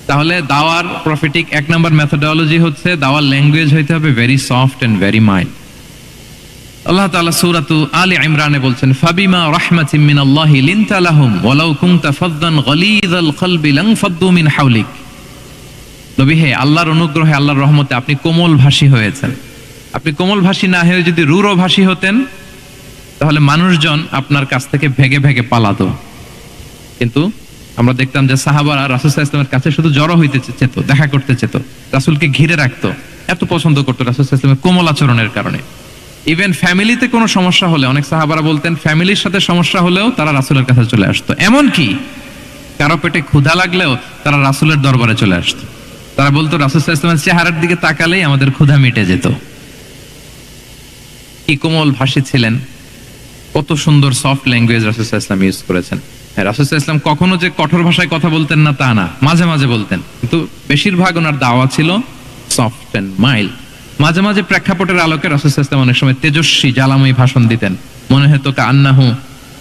Speaker 2: তাহলে দাওয়ার প্রফেটিক এক নম্বর মেথোডোলজি হচ্ছে দাওয়ার ল্যাঙ্গুয়েজ হইতে হবে very soft and very mild. আল্লাহ তাআলা সূরাতু আলে ইমরানে বলছেন ফাবিমা রাহমাতিম মিনাল্লাহি লিনতা লাহুম ওয়ালাউ কুনতা ফাদদান গালিযাল কলবি লানফাদ্দু মিন হাওলিক। নবী হে, আল্লাহর অনুগ্রহে, আল্লাহর রহমতে আপনি কোমল ভাষী হয়েছেন। আপনি কোমল ভাষী না হয়ে যদি রূঢ় ভাষী হতেন তাহলে মানুষজন আপনার কাছ থেকে ভেগে ভেগে পালাতো। কিন্তু আমরা দেখতাম যে সাহাবারা রাসূল সাল্লাল্লাহু আলাইহি ওয়াসাল্লামের কাছে শুধু জড়ো হইতে চেত, দেখা করতে চেত, রাসূলকে ঘিরে রাখতো, এত পছন্দ করতো রাসূল সাল্লাল্লাহু আলাইহি ওয়াসাল্লামের কোমল আচরণের কারণে। ইভেন ফ্যামিলিতে কোনো সমস্যা হলে অনেক সাহাবারা বলতেন ফ্যামিলির সাথে সমস্যা হলেও তারা রাসূলের কাছে চলে আসতো। এমন কি কারো পেটে ক্ষুধা লাগলেও তারা রাসূলের দরবারে চলে আসতো। তারা বলতো রাসূল সাল্লাল্লাহু আলাইহি ওয়াসাল্লামের চেহারার দিকে তাকালেই আমাদের ক্ষুধা মিটে যেত। কি কোমল ভাষী ছিলেন, কত সুন্দর সফট ল্যাঙ্গুয়েজ রাসূল সাল্লাল্লাহু আলাইহি ওয়াসাল্লাম ইউজ করেছেন। হ্যাঁ, রাসূল সাল্লাল্লাহু আলাইহি ওয়াসাল্লাম কখনো যে কঠোর ভাষায় কথা বলতেন না তা না, মাঝে মাঝে বলতেন, কিন্তু বেশিরভাগ ওনার দাওয়া ছিল সফট এন্ড মাইল্ড। মাঝে মাঝে প্রেক্ষাপটের আলোকে রাসূল সাল্লাল্লাহু আলাইহি ওয়াসাল্লাম অনেক সময় তেজস্বী জ্বালাময়ী ভাষণ দিতেন। মনে হতো কান্নাহু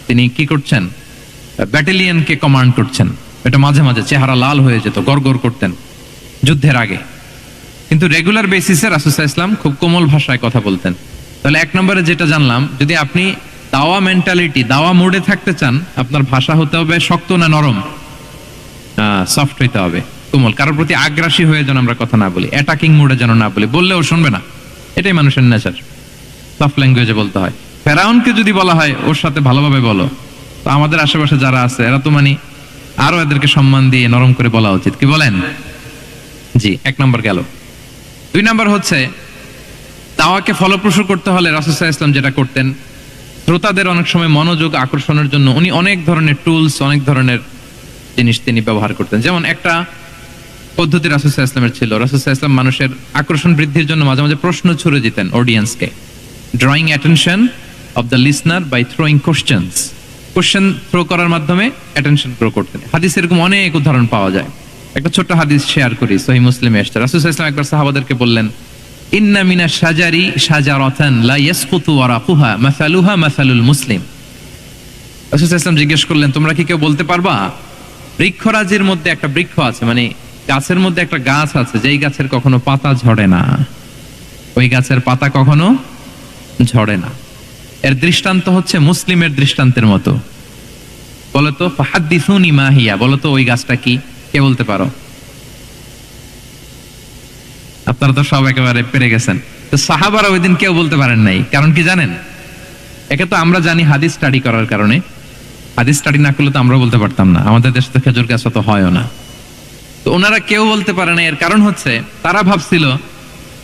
Speaker 2: তিনি কি করছেন, ব্যাটালিয়নকে কমান্ড করছেন। এটা মাঝে মাঝে চেহারা লাল হয়ে যেত, গড়গড় করতেন যুদ্ধের আগে। কিন্তু রেগুলার বেসিসে রাসূল সাল্লাল্লাহু আলাইহি ওয়াসাল্লাম খুব কোমল ভাষায় কথা বলতেন। তাহলে এক নম্বরে যেটা জানলাম, যদি আপনি দাওয়া মেন্টালিটি, দাওয়া মোডে থাকতে চান, আপনার ভাষা হতে হবে শক্ত না নরম? সফট হইতে হবে, কোমল। কারোর প্রতি আগ্রাসী হয়ে যেন আমরা কথা না বলি, অ্যাটাকিং মোডে যেন না বলি, বললেও শুনবে না। এটাই মানুষের নেচার, সফট ল্যাঙ্গুয়েজে বলতে হয়। ফেরাউনকে যদি বলা হয় ওর সাথে ভালোভাবে বলো, তো আমাদের আশেপাশে যারা আছে এরা তো আরো এদেরকে সম্মান দিয়ে নরম করে বলা উচিত। কি বলেন? জি, এক নম্বর গেল। দুই নম্বর হচ্ছে দাওয়াকে ফলপ্রসূ করতে হলে রাসূল সাল্লাল্লাহু আলাইহি ওয়াসাল্লাম যেটা করতেন, শ্রোতাদের অনেক সময় মনোযোগ আকর্ষণের জন্য উনি অনেক ধরনের টুলস, অনেক ধরনের জিনিস তিনি ব্যবহার করতেন। যেমন একটা পদ্ধতি রাসূল সাল্লাল্লাহু আলাইহি ওয়াসাল্লামের ছিল, রাসূল সাল্লাল্লাহু আলাইহি ওয়াসাল্লাম মানুষের আকর্ষণ বৃদ্ধির জন্য মাঝে মাঝে প্রশ্ন ছুড়ে দিতেন অডিয়েন্সকে। Drawing attention of the listener by throwing questions. Question throw করার মাধ্যমে অ্যাটেনশন গ্রো করতেন। হাদিসে এরকম অনেক উদাহরণ পাওয়া যায়। একটা ছোট্ট হাদিস শেয়ার করি, সহিহ মুসলিমে এসেছে। রাসূল সাল্লাল্লাহু আলাইহি ওয়াসাল্লাম একবার সাহাবাদেরকে বললেন, ইন্না মিনাশ শাজারি শাজারাতান লা ইয়াসকুতু ওয়ারাকুহা মাসালুহা মাসালুল মুসলিম। রাসূল সাল্লাল্লাহু আলাইহি ওয়াসাল্লাম জিজ্ঞেস করলেন, তোমরা কি কেউ বলতে পারবা বৃক্ষরাজির মধ্যে একটা বৃক্ষ আছে, মানে গাছের মধ্যে একটা গাছ আছে যেই গাছের কখনো পাতা ঝরে না, ওই গাছের পাতা কখনো ঝরে না। এর দৃষ্টান্ত হচ্ছে মুসলিমের দৃষ্টান্তের মতো। বলতো ফাহাদ্দিসুনি মা হিয়া, বলতো ওই গাছটা কি, কে বলতে পারো? আপনারা তো সব একেবারে পেরে গেছেন। তো সাহাবারা ওই দিন কেউ বলতে পারেন নাই, কারণ কি জানেন? একে তো আমরা জানি হাদিস স্টাডি করার কারণে, হাদিস স্টাডি না করলে তো আমরা বলতে পারতাম না, আমাদের দেশে তো খেজুর গাছ অত হয়ও না। তো ওনারা কেউ বলতে পারে না, এর কারণ হচ্ছে তারা ভাবছিল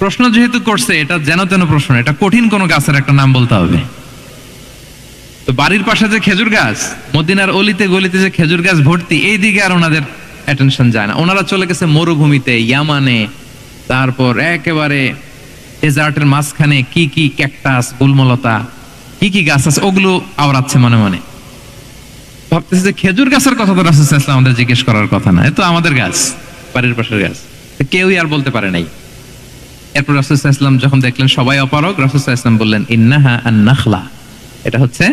Speaker 2: প্রশ্ন যেহেতু করছে এটা যেন তেন প্রশ্ন, এটা কঠিন কোনো গাছের একটা নাম বলতে হবে। তো বাড়ির পাশে যে খেজুর গাছ, মদিনার অলিতে গলিতে যে খেজুর গাছ ভর্তি, এই দিকে আর ওনাদের অ্যাটেনশন যায় না। ওনারা চলে গেছে মরুভূমিতে, ইয়ামানে, তারপর একেবারে ডেজার্টের মাঝখানে কি কি ক্যাকটাস, গুলমলতা, কি কি গাছ আছে ওগুলো আওড়াচ্ছে মনে মনে। ভাবতেছে যে খেজুর গাছের কথা তো রাসূল সাল্লাল্লাহু আলাইহি ওয়াসাল্লাম আমাদের জিজ্ঞেস করার কথা না, এ তো আমাদের গাছ, বাড়ির পাশের গাছ। তো কেউই আর বলতে পারে নাই। এরপর রাসূল সাল্লাল্লাহু আলাইহি ওয়াসাল্লাম যখন দেখলেন সবাই অপারগ, রাসূল সাল্লাল্লাহু আলাইহি ওয়াসাল্লাম বললেন, ইন্নাহা আন-নাখলা, এটা হচ্ছে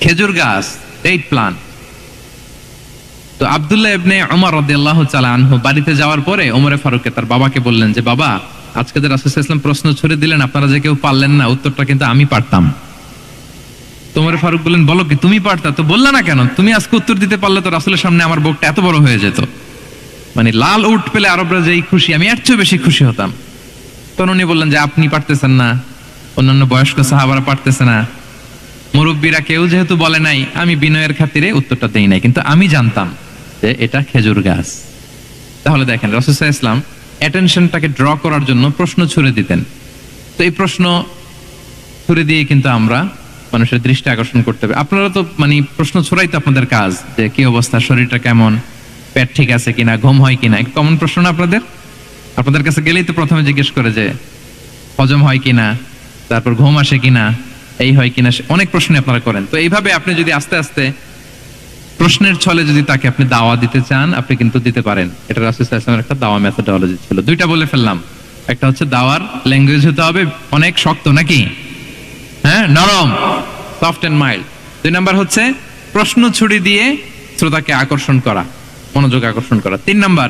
Speaker 2: খেজুর গাছ, ডেট প্লান্ট। তো আব্দুল্লাহ ইবনে উমর রাদিয়াল্লাহু তাআলা আনহু বাড়িতে যাওয়ার পরে ওমরে ফারুককে তার বাবাকে বললেন যে, বাবা, আজকে যে রাসূল সাল্লাল্লাহু আলাইহি ওয়াসাল্লাম প্রশ্ন ছুড়ে দিলেন, আপনারা যে কেউ পারলেন না, উত্তরটা কিন্তু আমি পারতাম। তো ওমরে ফারুক বললেন, বলো কি, তুমি পারতা? তো বললা না কেন? তুমি আজকে উত্তর দিতে পারলে তো রাসূলের সামনে আমার বুকটা এত বড় হয়ে যেত, মানে লাল উট পেলে আরবরা যেই খুশি, আমি এর চেয়ে বেশি খুশি হতাম। তখন উনি বললেন যে, আপনি পারতেছেন না, অন্যান্য বয়স্ক সাহাবারা পারতেছে না, মুরব্বীরা কেউ যেহেতু বলে নাই, আমি বিনয়ের খাতিরে উত্তরটা দেই নাই, কিন্তু আমি জানতাম যে এটা খেজুর গাছ। তাহলে দেখেন রাসূল সাল্লাল্লাহু আলাইহি ওয়াসাল্লাম অ্যাটেনশনটাকে ড্র করার জন্য প্রশ্ন ছুড়ে দিতেন। তো এই প্রশ্ন ছুড়ে দিয়ে কিন্তু আমরা মানুষের দৃষ্টি আকর্ষণ করতে হবে। আপনারা তো মানে প্রশ্ন ছড়াই তো আপনাদের কাজ, যে কি অবস্থা, শরীরটা কেমন, পেট ঠিক আছে কিনা, ঘুম হয় কিনা, কমন প্রশ্ন না আপনাদের? আপনাদের কাছে গেলেই তো প্রথমে জিজ্ঞেস করে যে হজম হয় কিনা, তারপর ঘুম আসে কিনা, এই হয় কিনা, অনেক প্রশ্ন আপনারা করেন। তো এইভাবে আপনি যদি আস্তে আস্তে প্রশ্নের ছলে যদি তাকে আপনি দাওয়া দিতে চান, আপনি কিন্তু দিতে পারেন। এটা রাসূল সাল্লাল্লাহু আলাইহি ওয়াসাল্লামের একটা দাওয়া মেথোডোলজি ছিল। দুইটা বলে ফেললাম, একটা হচ্ছে দাওয়ার ল্যাঙ্গুয়েজ হতে হবে অনেক শক্ত, নাকি? হ্যাঁ, নরম, সফট এন্ড মাইল্ড। দুই নাম্বার হচ্ছে প্রশ্ন ছুড়ে দিয়ে শ্রোতাকে আকর্ষণ করা, মনোযোগ আকর্ষণ করা। তিন নাম্বার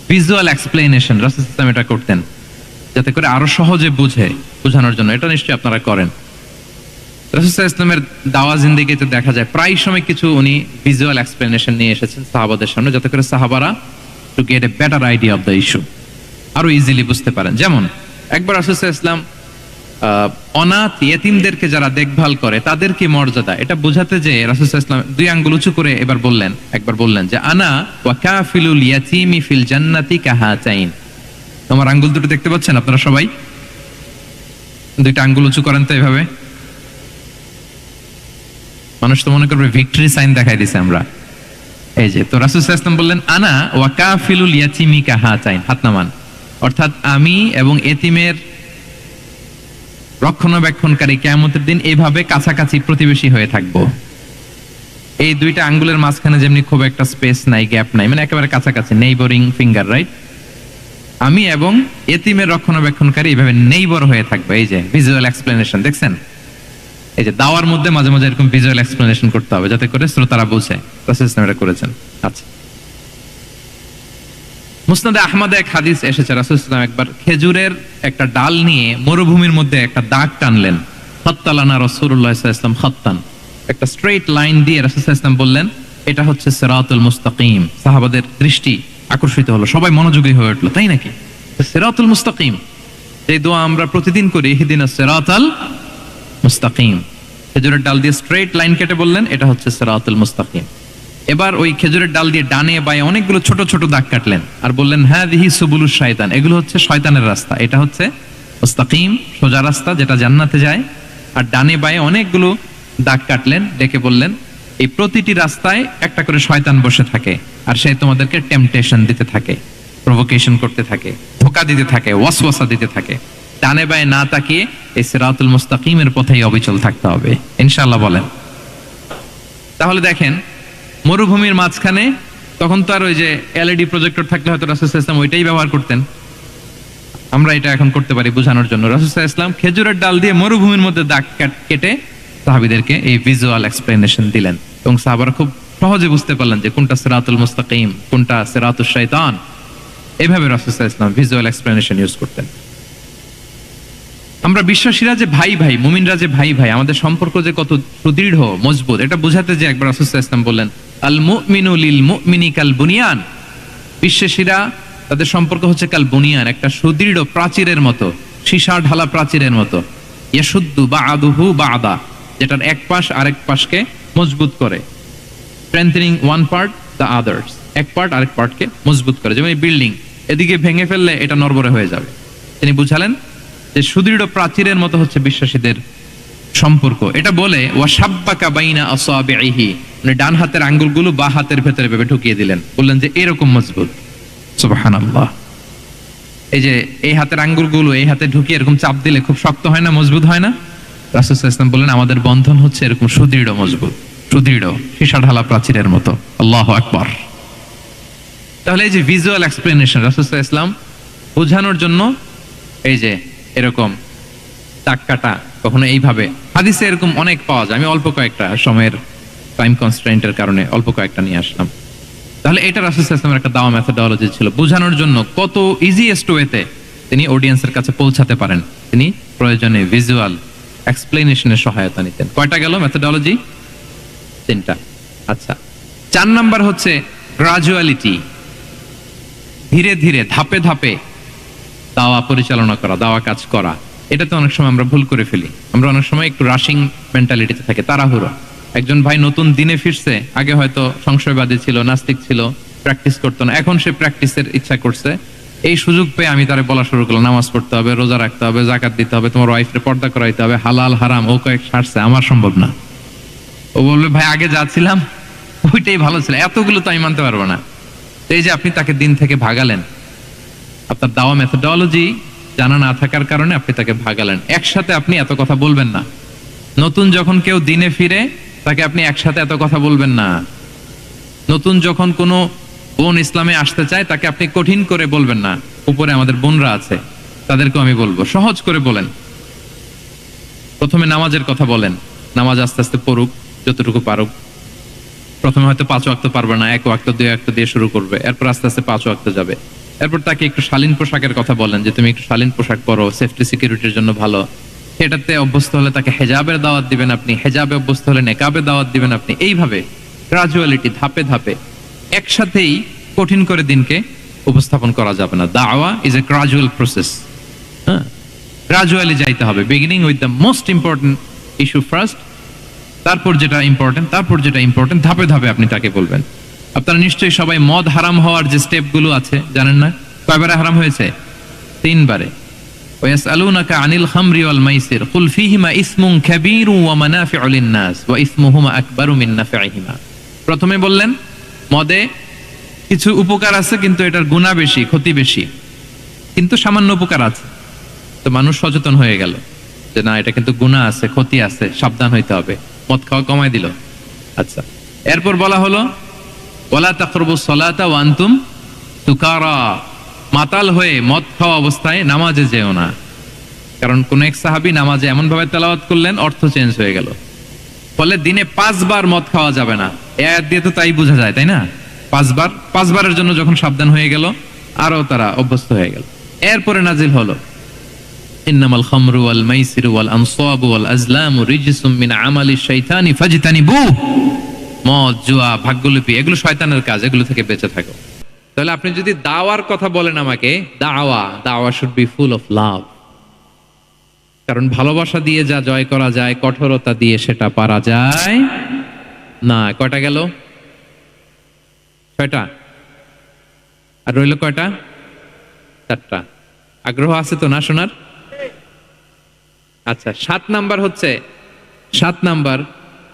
Speaker 2: ভিজুয়াল এক্সপ্লেনেশন, রাসূল সাল্লাল্লাহু আলাইহি ওয়াসাল্লাম এটা করতেন যাতে করে আরো সহজে বোঝানোর জন্য। এটা নিশ্চয়ই আপনারা করেন। রাসূল সাল্লাল্লাহু আলাইহি ওয়াসাল্লামের দাওয়া জিন্দেগিতে দেখা যায় প্রায় সময় কিছু উনি ভিজুয়াল এক্সপ্লেনেশন নিয়ে এসেছেন সাহাবাদের সামনে, যাতে করে সাহাবারা to get a better idea of the issue, আরো ইজিলি বুঝতে পারেন। যেমন একবার রাসূল সাল্লাল্লাহু আলাইহি ওয়াসাল্লাম অনাথ ইয়েতিমদেরকে যারা দেখভাল করে তাদের কি মর্যাদা, এটা বোঝাতে যে রাসূল সাল্লাল্লাহু আলাইহি ওয়াসাল্লাম দুই আঙ্গুল উঁচু করে একবার বললেন যে, আনা ওয়া কাফিলুল ইয়াতীমি ফিল জান্নাতি কাহাতাইন। আমার আঙ্গুল দুটো দেখতে পাচ্ছেন আপনারা সবাই? দুইটা আঙ্গুল উঁচু করেন তো এভাবে। মানুষ তো মনে করবে ভিক্টরি সাইন দেখাই দিছে আমরা। এই যে, তো রাসূল সাল্লাল্লাহু আলাইহি ওয়াসাল্লাম বললেন, আনা ওয়া কাফিলুল ইয়াতীমি কাহাতাইন, হাত নামান, অর্থাৎ আমি এবং এতিমের রক্ষণাবেক্ষণকারী কিয়ামতের দিন এইভাবে কাছাকাছি প্রতিবেশী হয়ে থাকবো। এই দুইটা আঙ্গুলের মাঝখানে যেমনি খুব একটা স্পেস নাই, গ্যাপ নাই, মানে একেবারে কাছাকাছি, নেইবরিং ফিঙ্গার, রাইট? আমি এবং এতিমের রক্ষণাবেক্ষণকারী এইভাবে নেইবর হয়ে থাকবো। এই যে ভিজুয়াল এক্সপ্লেনেশন দেখছেন, এই যে দাওয়ার মধ্যে মাঝে মাঝে এরকম ভিজুয়াল এক্সপ্লেনেশন করতে হবে যাতে করে শ্রোতারা বুঝে। রাসূল সাল্লাল্লাহু আলাইহি ওয়াসাল্লাম এটা করেছেন। আচ্ছা, মুসনাদে আহমদে এক হাদিস এসেছে, রাসূল সাল্লাল্লাহু আলাইহি ওয়াসাল্লাম একবার খেজুরের একটা ডাল নিয়ে মরুভূমির মধ্যে একটা দাগ টানলেন। খাত্তালানা রাসূলুল্লাহ সাল্লাল্লাহু আলাইহি ওয়াসাল্লাম খাত্তান, একটা স্ট্রেট লাইন দিয়ে রাসূল সাল্লাল্লাহু আলাইহি ওয়াসাল্লাম বললেন, এটা হচ্ছে সিরাতুল মুস্তাকিম। সাহাবাদের দৃষ্টি আকর্ষিত হলো, সবাই মনোযোগী হয়ে উঠলো, তাই নাকি? সিরাতুল মুস্তাকিম, এই দোয়া আমরা প্রতিদিন করি, ইহদিনাস সিরাতাল মুস্তাকিম। খেজুরের ডাল দিয়ে স্ট্রেট লাইন কেটে বললেন, এটা হচ্ছে সিরাতুল মুস্তাকিম। এবার ওই খেজুরের ডাল দিয়ে ডানে বায়ে অনেকগুলো ছোট ছোট দাগ কাটলেন আর বললেন, হাযিহি সুবুলুশ শায়তান, এগুলো হচ্ছে শয়তানের রাস্তা, এটা হচ্ছে মুস্তাকিম, সোজা রাস্তা যেটা জান্নাতে যায়। আর ডানে বায়ে অনেকগুলো দাগ কাটলেন, ডেকে বললেন, এই প্রতিটি রাস্তায় একটা করে শয়তান বসে থাকে আর সে তোমাদেরকে টেম্পটেশন দিতে থাকে, প্রভোকেশন করতে থাকে, ধোঁকা দিতে থাকে, ওয়াসওয়াসা দিতে থাকে। ডানে বায়ে না তাকিয়ে এই সিরাতুল মুস্তাকিমের পথেই অবিচল থাকতে হবে, ইনশাআল্লাহ বলেন। তাহলে দেখেন, মরুভূমির মাঝখানে তখন তো আর ওই যে এলইডি প্রজেক্টর থাকলে হয়তো রাসূল সাল্লাল্লাহু আলাইহি ওয়াসাল্লাম ওইটাই ব্যবহার করতেন, আমরা এটা এখন করতে পারি বোঝানোর জন্য। রাসূল সাল্লাল্লাহু আলাইহি ওয়াসাল্লাম খেজুরের ডাল দিয়ে মরুভূমির মধ্যে দাগ কেটে সাহাবীদেরকে এই ভিজুয়াল এক্সপ্লেনেশন দিলেন এবং সাহাবারা খুব সহজে বুঝতে পারলেন যে কোনটা সিরাতুল মুস্তাকিম, কোনটা সিরাতুশ শাইতান। এইভাবে রাসূল সাল্লাল্লাহু আলাইহি ওয়াসাল্লাম ভিজুয়াল এক্সপ্লেনেশন ইউজ করতেন। আমরা বিশ্বাসীরা যে ভাই ভাই, মুমিনরা যে ভাই ভাই, আমাদের সম্পর্ক যে কত সুদৃঢ় মজবুত, এটা বোঝাতে যে একবার রাসূল সাল্লাল্লাহু আলাইহি ওয়াসাল্লাম বললেন, আল মুমিনু লিল মুমিনি কাল বুনিয়ান। বিশ্বাসীরা তাদের সম্পর্ক হচ্ছে কাল বুনিয়ান, একটা সুদৃঢ় প্রাচীরের মতো, সীসা ঢালা প্রাচীরের মতো। ইয়াশুদ্দু বা'দুহু বা'দা, যেটার এক পাশ আরেক পাশকে মজবুত করে। Strengthening one part the others, এক পার্ট আরেক পার্টকে মজবুত করে। যেমন এই বিল্ডিং, এদিকে ভেঙে ফেললে এটা নড়বড়ে হয়ে যাবে। তিনি বুঝালেন যে সুদৃঢ় প্রাচীরের মতো হচ্ছে বিশ্বাসীদের সম্পর্ক। এটা বলে ওয়াসাব্বাকা বাইনা আসাবিহি, মানে ডান হাতের আঙ্গুলগুলো বা হাতের ভেতরে ভেবে ঢুকিয়ে দিলেন, বললেন যে এরকম মজবুত। সুবহানাল্লাহ। এই যে এই হাতের আঙ্গুলগুলো এই হাতে ঢুকিয়ে এরকম চাপ দিলে খুব শক্ত হয় না, মজবুত হয় না? রাসূল সাল্লাল্লাহু আলাইহি ওয়াসাল্লাম বললেন আমাদের বন্ধন হচ্ছে এরকম সুদৃঢ় মজবুত, সুদৃঢ় সীসা ঢালা প্রাচীরের মতো। আল্লাহু আকবার। তাহলে এই যে ভিজুয়াল এক্সপ্লেনেশন রাসূল সাল্লাল্লাহু আলাইহি ওয়াসাল্লাম বোঝানোর জন্য এই যে এরকম দাগ কাটা, কখনো এইভাবে, হাদিসে এরকম অনেক পাওয়া যায়। আমি অল্প কয়েকটা, সময়ের টাইম কনস্ট্রেন্টের কারণে অল্প কয়েকটা নিয়ে আসলাম। তাহলে এটা রাসূল সাল্লাল্লাহু আলাইহি ওয়াসাল্লামের একটা দাওয়া মেথোডোলজি ছিল, বোঝানোর জন্য কত ইজিয়েস্ট ওয়েতে তিনি অডিয়েন্সের কাছে পৌঁছাতে পারেন। তিনি প্রয়োজনে ভিজুয়াল এক্সপ্লেনেশনের সহায়তা নিতেন। কয়টা গেল মেথোডোলজি? 3টা। আচ্ছা, 4 নাম্বার হচ্ছে গ্রাজুয়ালিটি, ধীরে ধীরে ধাপে ধাপে দাওয়া পরিচালনা করা, দাওয়া কাজ করা। এটাতে অনেক সময় আমরা ভুল করে ফেলি। আমরা অনেক সময় একটু রাশিং মেন্টালিটিতে থাকি, তাড়াহুড়ো। একজন ভাই নতুন দিনে ফিরছে, আগে হয়তো সংশয়বাদী ছিল, নাস্তিক ছিল, প্র্যাকটিস করতো না, এখন সে প্র্যাকটিসের ইচ্ছা করছে। এই সুযোগ পেয়ে আমি তারে বলা শুরু করলাম নামাজ পড়তে হবে, রোজা রাখতে হবে, যাকাত দিতে হবে, তোমার ওয়াইফরে পর্দা করাইতে হবে, হালাল হারাম ও কয়েক সারছে, আমার সম্ভব না। ও বলবে ভাই আগে যা ছিলাম ওইটাই ভালো ছিল, এতগুলো তো আমি মানতে পারবো না। এই যে আপনি তাকে দিন থেকে ভাগালেন, আপনার দাওয়া মেথোডোলজি জানা না থাকার কারণে আপনি তাকে ভাগালেন। একসাথে আপনি এত কথা বলবেন না। নতুন যখন কেউ দিনে ফিরে তাকে আপনি একসাথে এত কথা বলবেন না। নতুন যখন কোনো বোন ইসলামে আসতে চায় তাকে আপনি কঠিন করে বলবেন না। উপরে আমাদের বোনরা আছে, তাদেরকেও আমি বলবো সহজ করে বলেন। প্রথমে নামাজের কথা বলেন, নামাজ আস্তে আস্তে পড়ুক যতটুকু পারুক। প্রথমে হয়তো 5 ওয়াক্ত পারবে না, 1 ওয়াক্ত 2 ওয়াক্ত দিয়ে শুরু করবে, এরপর আস্তে আস্তে 5 ওয়াক্ত যাবে। এরপর তাকে একটু শালীন পোশাকের কথা বলেন, যে তুমি একটু শালীন পোশাক পরো, সেফটি সিকিউরিটির জন্য ভালো। সেটাতে অভ্যস্ত হলে তাকে হেজাবের দাওয়াত দিবেন আপনি, হেজাবে অভ্যস্ত হলে নেকাবে দাওয়াত দিবেন আপনি। এইভাবে গ্রাজুয়ালিটি, ধাপে ধাপে, একসাথেই কঠিন করে দিনকে উপস্থাপন করা যাবে না। দাওয়া ইজ এ গ্রাজুয়াল প্রসেস। হ্যাঁ, গ্রাজুয়ালি যাইতে হবে। Beginning with the most important issue first, তারপর যেটা ইম্পর্টেন্ট, তারপর যেটা ইম্পর্টেন্ট, ধাপে ধাপে আপনি তাকে বলবেন। আপনারা নিশ্চয়ই সবাই মদ হারাম হওয়ার যে স্টেপগুলো আছে জানেন না? কয়বারে হারাম হয়েছে? 3 বারে। ওয়াসআলুনাকা আনিল খামরি ওয়াল মাইসির কুল ফীহিমা ইসমুন কাবীরু ওয়া মানাফিউ লিন-নাস ওয়া ইসমুহুমা আকবারু মিন নাফিহিমা। প্রথমে বললেন মদে কিছু উপকার আছে, কিন্তু এটার গুনাহ বেশি, ক্ষতি বেশি, কিন্তু সামান্য উপকার আছে। তো মানুষ সচেতন হয়ে গেল যে না, এটা কিন্তু গুনাহ আছে, ক্ষতি আছে, সাবধান হইতে হবে। মদ খাওয়া কমায় দিল। আচ্ছা, এরপর বলা হলো ওয়ালা তাকরাবুস সালাতা ওয়া আনতুম সুকারা, মাতাল হয়ে মদ খাওয়া অবস্থায় নামাজে যেও না। কারণ কোন এক সাহাবী নামাজে এমন ভাবে তেলাওয়াত করলেন, অর্থ চেঞ্জ হয়ে গেল। ফলে দিনে 5 বার মদ খাওয়া যাবে না। এই আয়াত দিয়ে তো তাই বোঝা যায়, তাই না? 5 বারের জন্য যখন সাবধান হয়ে গেল, আরো তারা অভ্যস্ত হয়ে গেল। এরপরে নাজিল হলো ইন্নামাল খামরু ওয়াল মাইসিরু ওয়াল আনসাবু ওয়াল আজলামু রিজসুম মিন আমালিশ শাইতানি ফাজতানিবু। মদ, জুয়া, ভাগ্যলিপি, এগুলো শয়তানের কাজ, এগুলো থেকে বেঁচে থাকো। তাহলে আপনি যদি দাওয়ার কথা বলেন আমাকে, দাওয়া should be full of love. কারণ ভালোবাসা দিয়ে যা জয় করা যায়, কঠোরতা দিয়ে সেটা পারা যায় না। কয়টা গেল? 6টা। আর রইল কয়টা? 4টা। আগ্রহ আছে তো না শোনার? আচ্ছা, 7 নাম্বার হচ্ছে, 7 নাম্বার,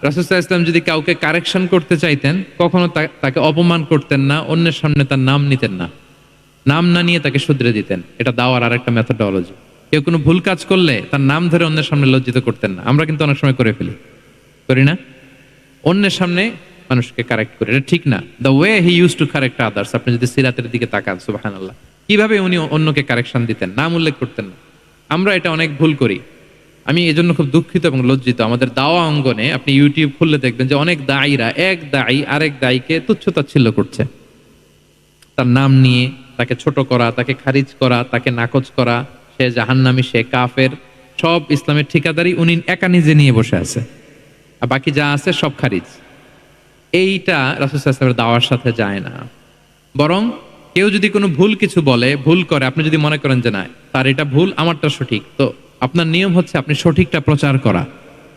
Speaker 2: রাসূল সাল্লাল্লাহু আলাইহি ওয়াসাল্লাম যদি কাউকে কারেকশন করতে চাইতেন, কখনো তাকে অপমান করতেন না, অন্যের সামনে তার নাম নিতেন না, নাম না নিয়ে তাকে শুধরে দিতেন। এটা দাওয়ার আরেকটা মেথোডোলজি। কেউ কোনো ভুল কাজ করলে তার নাম ধরে অন্যের সামনে লজ্জিত করতেন না। আমরা কিন্তু অনেক সময় করে ফেলি, করি না? অন্যের সামনে মানুষকে কারেক্ট করে, এটা ঠিক না। The way he use to correct others, আপনি যদি সিরাতের দিকে তাকান, সুবহানাল্লাহ, কিভাবে উনি অন্যকে কারেকশন দিতেন, নাম উল্লেখ করতেন না। আমরা এটা অনেক ভুল করি। আমি এজন্য খুব দুঃখিত এবং লজ্জিত, আমাদের দাওয়া অঙ্গনে আপনি ইউটিউব খুললে দেখবেন যে অনেক দায়ীরা এক দায়ী আরেক দায়ীকে তুচ্ছতাচ্ছিল্য করছে, তার নাম নিয়ে তাকে ছোট করা, তাকে খারিজ করা, তাকে নাকচ করা, সে জাহান্নামী, সে কাফের, সব ইসলামের ঠিকাদারি উনি একা নিজে নিয়ে বসে আছে, আর বাকি যা আছে সব খারিজ। এইটা রাসূল সাল্লাল্লাহু আলাইহি ওয়াসাল্লামের দাওয়ার সাথে যায় না। বরং কেউ যদি কোনো ভুল কিছু বলে, ভুল করে, আপনি যদি মনে করেন যে না তার এটা ভুল আমারটা সঠিক, তো আপনার নিয়ম হচ্ছে আপনি সঠিকটা প্রচার করা।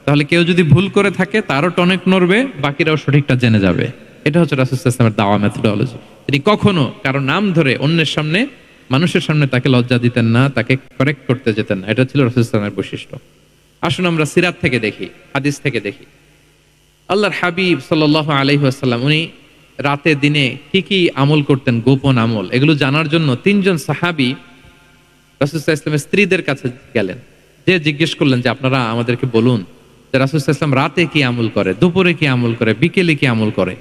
Speaker 2: তাহলে কেউ যদি ভুল করে থাকে তারও টনক নড়বে, বাকিরাও সঠিকটা জেনে যাবে। এটা হচ্ছে রাসূল সাল্লাল্লাহু আলাইহি ওয়াসাল্লামের দাওয়া মেথোডোলজি। তিনি কখনো কারো নাম ধরে অন্যের সামনে, মানুষের সামনে তাকে লজ্জা দিতেন না, তাকে কারেক্ট করতে যেতেন না। এটা ছিল রাসূল সাল্লাল্লাহু আলাইহি ওয়াসাল্লামের বৈশিষ্ট্য। আসুন আমরা সিরাত থেকে দেখি, হাদিস থেকে দেখি। আল্লাহর হাবিব সাল্লাল্লাহু আলাইহি ওয়াসাল্লাম উনি রাতে দিনে কি কি আমল করতেন, গোপন আমল, এগুলো জানার জন্য তিনজন সাহাবী রাসূল সাল্লাল্লাহু আলাইহি ওয়াসাল্লামের স্ত্রীদের কাছে গেলেন, যে জিজ্ঞেস করলেন যে আপনারা আমাদেরকে বলুন যে রাসূল সাল্লাল্লাহু আলাইহি ওয়াসাল্লাম রাতে কি আমল করে, দুপুরে কি আমল করে, বিকেলে কি আমল করে।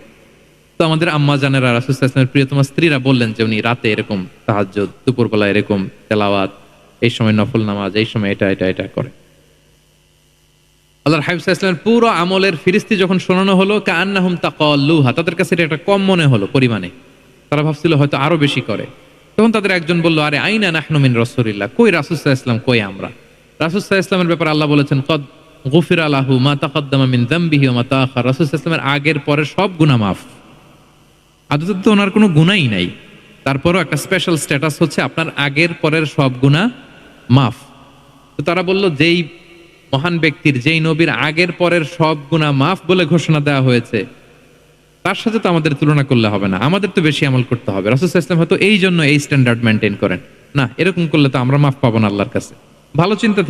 Speaker 2: তো আমাদের আম্মা জানেরা, রাসূল সাল্লাল্লাহু আলাইহি ওয়াসাল্লামের প্রিয়তমা স্ত্রীরা বললেন যে উনি রাতে এরকম তাহাজ্জুদ, দুপুরবেলা এরকম তেলাওয়াত, এই সময় নফল নামাজ, এই সময় এটা এটা এটা করে। আল্লাহর হাবিব সাল্লাল্লাহু আলাইহি ওয়াসাল্লামের পুরো আমলের ফিরিস্তি যখন শোনানো হলো, কাআন্নাহুম তাকাল্লুহা, তাদের কাছে এটা একটা কম মনে হলো পরিমাণে, তারা ভাবছিল হয়তো আরো বেশি করে। তখন তাদের একজন বলল, আরে আইনা নাহনু মিন রাসূলিল্লাহ, কই রাসূল সাল্লাল্লাহু আলাইহি ওয়াসাল্লাম, কই আমরা। রাসূল সাল্লাল্লাহু আলাইহি ওয়াসাল্লামের ব্যাপারে আল্লাহ বলেছেন, কদ গুফিরা লাহু মা তাকাদ্দামা মিন যামবিহি ওয়া মা তাআখার, রাসূল সাল্লাল্লাহু আলাইহি ওয়াসাল্লামের আগের পরের সব গুনাহ মাফ। আদতে তো ওনার কোনো গুনাহই নাই, তারপরও একটা স্পেশাল স্ট্যাটাস হচ্ছে আপনার আগের পরের সব গুনাহ মাফ। তো তারা বলল, যেই মহান ব্যক্তির, যেই নবীর আগের পরের সব গুনাহ মাফ বলে ঘোষণা দেওয়া হয়েছে, তার সাথে তো আমাদের তুলনা করলে হবে না, আমাদের তো বেশি আমল করতে হবে। রাসূল সাল্লাল্লাহু আলাইহি ওয়াসাল্লাম হয়তো এই জন্য এই স্ট্যান্ডার্ড মেনটেন করেন না, এরকম করলে তো আমরা মাফ পাবো না আল্লাহর কাছে। ভালো চিন্তা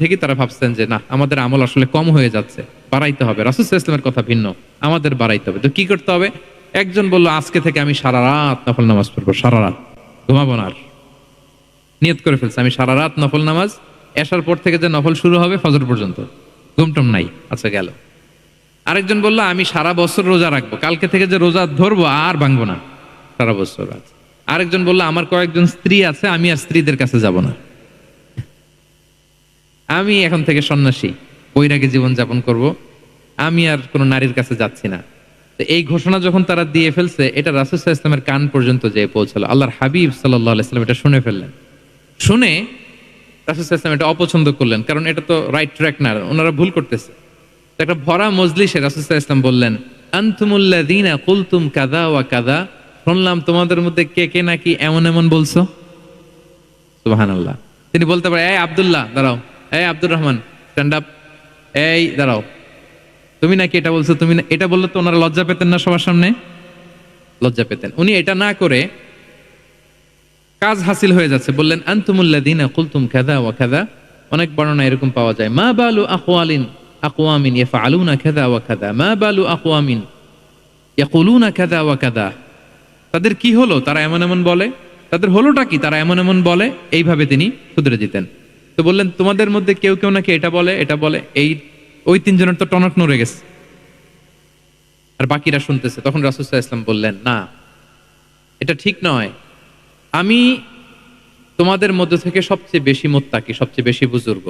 Speaker 2: থেকেই তারা ভাবছেন যে না, আমাদের আমল আসলে কম হয়ে যাচ্ছে, বাড়াইতে হবে। রাসূল সাল্লাল্লাহু আলাইহি ওয়াসাল্লামের কথা ভিন্ন, আমাদের বাড়াইতে হবে। তো কি করতে হবে? একজন বলল, আজকে থেকে আমি সারা রাত নফল নামাজ পড়বো, সারা রাত ঘুমাবো না। আর নিয়ত করে ফেলছে আমি সারা রাত নফল নামাজ, এশার পর থেকে যে নফল শুরু হবে ফজর পর্যন্ত, ঘুমটুম নাই। আচ্ছা, গেল। আরেকজন বলল, আমি সারা বছর রোজা রাখবো, কালকে থেকে যে রোজা ধরবো আর ভাঙবো না, সারা বছর। আছে আরেকজন বলল, আমার কয়েকজন স্ত্রী আছে, আমি আর স্ত্রীদের কাছে যাব না, আমি এখন থেকে সন্ন্যাসী, বৈরাগী জীবন যাপন করব, আমি আর কোনো নারীর কাছে যাচ্ছি না। তো এই ঘোষণা যখন তারা দিয়ে ফেলছে, এটা রাসূল সাল্লাল্লাহু আলাইহি ওয়াসাল্লামের কান পর্যন্ত যেয়ে পৌঁছালো। আল্লাহর হাবিব সাল্লাল্লাহু আলাইহি ওয়াসাল্লাম এটা শুনে ফেললেন। শুনে রাসূল সাল্লাল্লাহু আলাইহি ওয়াসাল্লাম এটা অপছন্দ করলেন, কারণ এটা তো রাইট ট্র্যাক না, ওনারা ভুল করতেছে। তো একটা ভরা মজলিসে রাসূল সাল্লাল্লাহু আলাইহি ওয়াসাল্লাম বললেন, আনতুমুল্লাযীনা কুলতুম কাযা ওয়া কাযা, শুনলাম তোমাদের মধ্যে কে কে নাকি এমন এমন বলছো। সুবহানাল্লাহ। তিনি বলতে পারে, এই আব্দুল্লাহ দাঁড়াও, এই আব্দুর রহমান স্ট্যান্ড আপ, এই দাঁড়াও, তুমি নাকি এটা বলছো, তুমি এটা বললে তো ওনারা লজ্জা পেতেন না? সবার সামনে লজ্জা পেতেন। উনি এটা না করে কাজ হাসিল হয়ে যাচ্ছে, বললেন আনতুমুল্লাযীনা কুলতুম কাযা ওয়া কাযা। অনেক বর্ণনা এরকম পাওয়া যায়, মা বালু আকওয়ামিন ইয়াফআলুনা কাযা ওয়া কাযা, মা বালু আকওয়ামিন ইয়াকুলুনা কাযা ওয়া কাযা। তাদের কি হলো, তারা এমন এমন বলে, তাদের হলোটা কি, তারা এমন এমন বলে। এইভাবে তিনি শুধরে দিতেন। তো বললেন, তোমাদের মধ্যে কেউ কেউ নাকি এটা বলে, এটা বলে। ওই তিনজনের তো টনক নড়ে গেছে, আর বাকিরা শুনতেছে। তখন রাসূল সাল্লাল্লাহু আলাইহি ওয়াসাল্লাম বললেন, না, এটা ঠিক নয়। আমি তোমাদের মধ্যে থেকে সবচেয়ে বেশি মুত্তাকি, সবচেয়ে বেশি বুজুর্গ।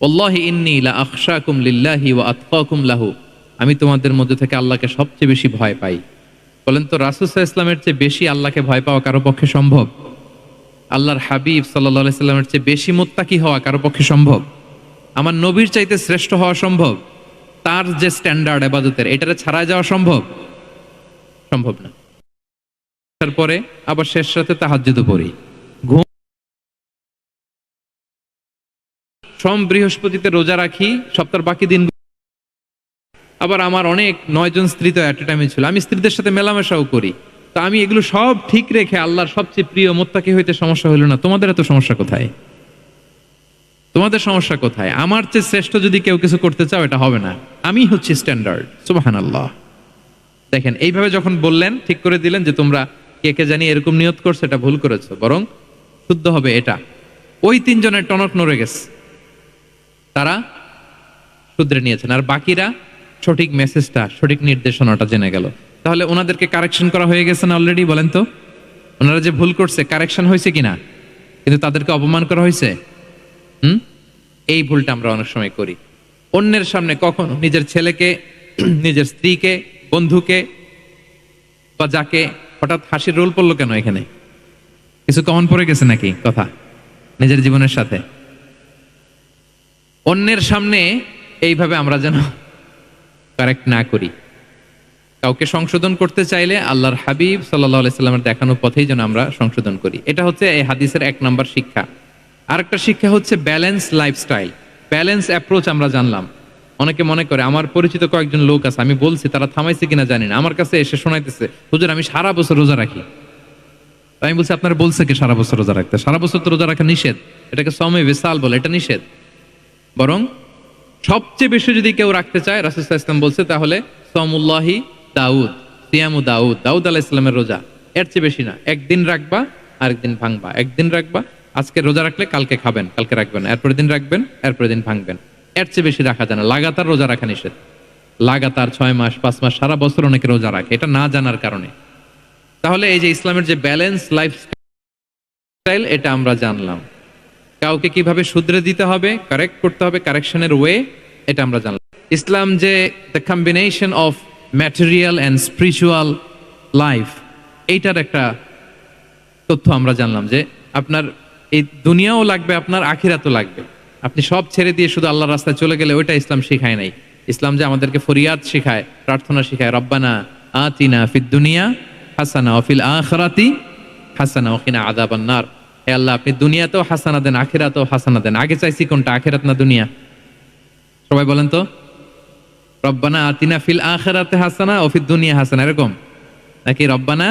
Speaker 2: ওয়াল্লাহি ইন্নী লা আখশাকুম লিল্লাহি ওয়া আতকাকুম লাহু, আমি তোমাদের মধ্যে থেকে আল্লাহকে সবচেয়ে বেশি ভয় পাই। বলেন তো, রাসূল সাল্লাল্লাহু আলাইহি ওয়াসাল্লামের চেয়ে বেশি আল্লাহকে ভয় পাওয়া কারো পক্ষে সম্ভব? আল্লাহর হাবিব সাল্লাল্লাহু আলাইহি ওয়াসাল্লামের চেয়ে বেশি মুত্তাকি হওয়া কারো পক্ষে সম্ভব? আমার নবীর চাইতে শ্রেষ্ঠ হওয়া সম্ভব? তার যে স্ট্যান্ডার্ড ইবাদতের, এটারে ছাড়া যাওয়া সম্ভব? সম্ভব না। তারপরে আবার শেষ রাতে তাহাজ্জুদও পড়ি, ঘুম, সোম বৃহস্পতিতে রোজা রাখি, সপ্তাহের বাকি দিন। আবার আমার অনেক 9 জন স্ত্রী তো এট এ টাইমে ছিল, আমি স্ত্রীদের সাথে মেলামেশাও করি। তো আমি এগুলো সব ঠিক রেখে আল্লাহর সবচেয়ে প্রিয় মুত্তাকি হইতে সমস্যা হইল না। তোমাদের এত সমস্যা কোথায়? তোমাদের সমস্যা কোথায়? আমার চেয়ে শ্রেষ্ঠ যদি কেউ কিছু করতে চাও, এটা হবে না, আমি হচ্ছি স্ট্যান্ডার্ড। সুবহানাল্লাহ। দেখেন, এইভাবে যখন বললেন, ঠিক করে দিলেন যে তোমরা কে কে জানি এরকম নিয়ত করছো, এটা ভুল করেছো, বরং শুদ্ধ হবে এটা। ওই তিনজনের টনক নড়ে গেছে, তারা শুধরে নিয়েছেন, আর বাকিরা সঠিক মেসেজটা, সঠিক নির্দেশনাটা জেনে গেল। তাহলে ওনাদেরকে কারেকশন করা হয়ে গেছে না অলরেডি? বলেন তো, ওনারা যে ভুল করছে কারেকশন হয়েছে কিনা? কিন্তু তাদেরকে অপমান করা হয়েছে? হুম এই ভুলটা আমরা অনেক সময় করি। অন্যের সামনে কখনো নিজের ছেলেকে, নিজের স্ত্রীকে, বন্ধুকে বা যাকে, হঠাৎ হাসির রোল পড়লো কেন এখানে? কিছু কমন পড়ে গেছে নাকি কথা নিজের জীবনের সাথে? অন্যের সামনে এইভাবে আমরা যেন কারেক্ট না করি। কাউকে সংশোধন করতে চাইলে আল্লাহর হাবিব সাল্লাল্লাহু আলাইহি সাল্লামের দেখানো পথেই যেন আমরা সংশোধন করি। এটা হচ্ছে এই হাদিসের 1 নম্বর শিক্ষা। আরেকটা শিক্ষা হচ্ছে ব্যালেন্স লাইফস্টাইল, ব্যালেন্স অ্যাপ্রোচ আমরা জানলাম। অনেকে মনে করে, আমার পরিচিত কয়েকজন লোক আছে, আমি বলছি তারা থামাইছে কিনা জানি না, আমার কাছে এসে শোনাইতেছে, হুজুর আমি সারা বছর রোজা রাখি। আমি বলছি আপনার বলছে কি সারা বছর রোজা রাখতে? সারা বছর তো রোজা রাখা নিষেধ, এটাকে সমে বিসাল বলে, এটা নিষেধ। বরং সবচেয়ে বেশি যদি কেউ রাখতে চায়, রাসূল সাল্লাল্লাহু আলাইহি ওয়াসাল্লাম বলছে, তাহলে সাওমুল্লাহি দাউদ, সিয়ামু দাউদ, দাউদ আলাইহিস সালামের রোজা। এর চেয়ে বেশি না। একদিন রাখবা, আরেকদিন ভাঙবা, একদিন রাখবা, আজকে রোজা রাখলে কালকে খাবেন, কালকে রাখবেন, এরপরের দিন রাখবেন, এরপরের দিন ভাঙবেন। এর চেয়ে বেশি রাখা যায় না। লাগাতার রোজা রাখা নিষেধ। লাগাতার 6 মাস 5 মাস সারা বছর অনেকে রোজা রাখে, এটা না জানার কারণে। তাহলে এই যে ইসলামের যে ব্যালেন্স লাইফস্টাইল, এটা আমরা জানলাম। কাউকে কিভাবে শুধরে দিতে হবে, কারেক্ট করতে হবে, কারেকশনের ওয়ে, এটা আমরা জানলাম। ইসলাম যে the combination of material and spiritual life, এইটার একটা তথ্য আমরা জানলাম যে আপনার এই দুনিয়াও লাগবে, আপনার আখিরাতও লাগবে। আপনি সব ছেড়ে দিয়ে শুধু আল্লাহর রাস্তায় চলে গেলে ওইটা ইসলাম শিখায় নাই। ইসলাম যে আমাদেরকে ফরিয়াদ শিখায়, প্রার্থনা শিখায়, রব্বানা আতিনা ফিদ দুনিয়া হাসানা ওয়া ফিল আখিরাতি হাসানা ওয়া কিনা আযাবান নার। হে আল্লাহ, আপনি দুনিয়াতেও হাসানা দেন, আখিরাতেও হাসানা দেন। আগে চাইছি কোনটা, আখিরাত না দুনিয়া? সবাই বলেন তো। রব্বানা আতিনা ফিল আখিরাতি হাসানা ওয়া ফিদ দুনিয়া হাসানা, এরকম নাকি রব্বানা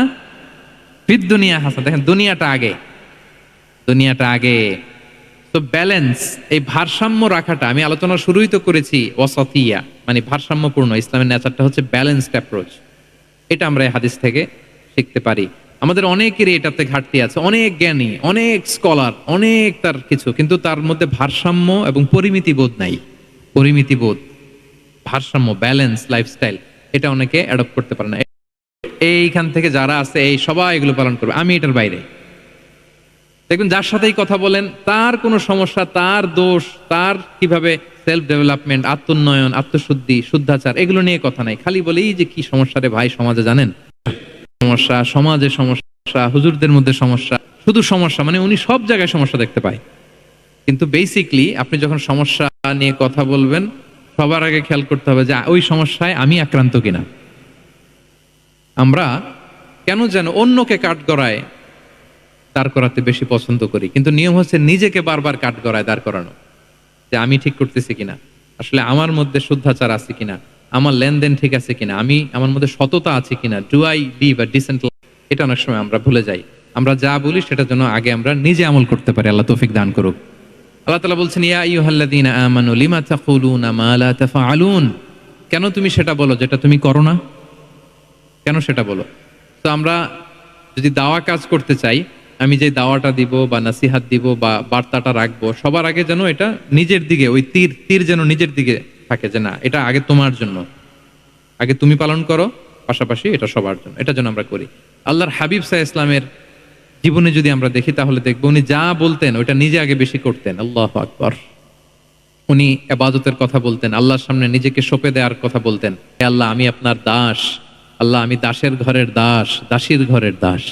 Speaker 2: ফিদ দুনিয়া হাসানা? দেখেন, দুনিয়াটা আগে, দুনিয়াটা আগে। তো ব্যালেন্স, এই ভারসাম্য রাখাটা আমি আলোচনা শুরুই তো করেছি, ওয়াসাতিয়া মানে ভারসাম্যপূর্ণ। ইসলামের নেচারটা হচ্ছে ব্যালেন্সড অ্যাপ্রোচ। এটা আমরা এই হাদিস থেকে শিখতে পারি। আমাদের অনেকেরই এটাতে ঘাটতি আছে, অনেক জ্ঞানী, অনেক স্কলার, অনেক তার কিছু, কিন্তু তার মধ্যে ভারসাম্য এবং পরিমিতি বোধ নাই। পরিমিতি বোধ, ভারসাম্য, ব্যালেন্স লাইফস্টাইল, এটা অনেকে অ্যাডপ্ট করতে পারে না। এইখান থেকে যারা আছে এই সবাই এগুলো পালন করবে, আমি এটার বাইরে। দেখবেন যার সাথেই কথা বলেন তার কোনো সমস্যা, তার দোষ, তার কিভাবে সেলফ ডেভেলপমেন্ট, আত্মোন্নয়ন, আত্মশুদ্ধি, শুদ্ধাচার, এগুলো নিয়ে কথা নাই। খালি বলে এই যে কি সমস্যা রে ভাই সমাজে, জানেন সমস্যা, সমাজে সমস্যা, হুজুরদের মধ্যে সমস্যা, শুধু সমস্যা, মানে উনি সব জায়গায় সমস্যা দেখতে পায়। কিন্তু বেসিকলি আপনি যখন সমস্যা নিয়ে কথা বলবেন, সবার আগে খেয়াল করতে হবে যে ওই সমস্যায় আমি আক্রান্ত কিনা। আমরা কেন যেন অন্যকে কাঠগড়ায় দাঁড় করাতে বেশি পছন্দ করি, কিন্তু নিয়ম হচ্ছে নিজেকে বারবার কাঠগড়ায় দাঁড় করানো, যে আমি ঠিক করতেছি কিনা, আসলে আমার মধ্যে শুদ্ধাচার আছে কিনা, আমার লেনদেন ঠিক আছে কিনা, আমি আমার মধ্যে সততা আছে কিনা, do I live a decent life. এটা অনেক সময় আমরা ভুলে যাই। আমরা যা বলি সেটার জন্য আগে আমরা নিজে আমল করতে পারি। আল্লাহ তৌফিক দান করুক। আল্লাহ তাআলা বলছেন, ইয়া আইয়ুহাল্লাযীনা আমানু লিমা তাকুলুনা মা লা তাফআলুন। কেন তুমি সেটা বলো যেটা তুমি করো না? কেন সেটা বলো? তো আমরা যদি দাওয়া কাজ করতে চাই, আমি যে দাওয়াটা দিব বা নাসিহাত দিব বা বার্তাটা রাখবো, সবার আগে যেন এটা নিজের দিকে, ওই তীর যেন নিজের দিকে থাকে, যে না এটা আগে তোমার জন্য, আগে তুমি পালন করো, পাশাপাশি এটা সবার জন্য। এটা যেন আমরা করি। আল্লাহর হাবিব সাল্লাল্লাহু আলাইহি ওয়াসাল্লামের জীবনে যদি আমরা দেখি তাহলে দেখবো উনি যা বলতেন ওইটা নিজে আগে বেশি করতেন। আল্লাহু আকবার। উনি ইবাদতের কথা বলতেন, আল্লাহর সামনে নিজেকে সঁপে দেওয়ার কথা বলতেন। হে আল্লাহ, আমি আপনার দাস। আল্লাহ, আমি দাসের ঘরের দাস, দাসীর ঘরের দাস।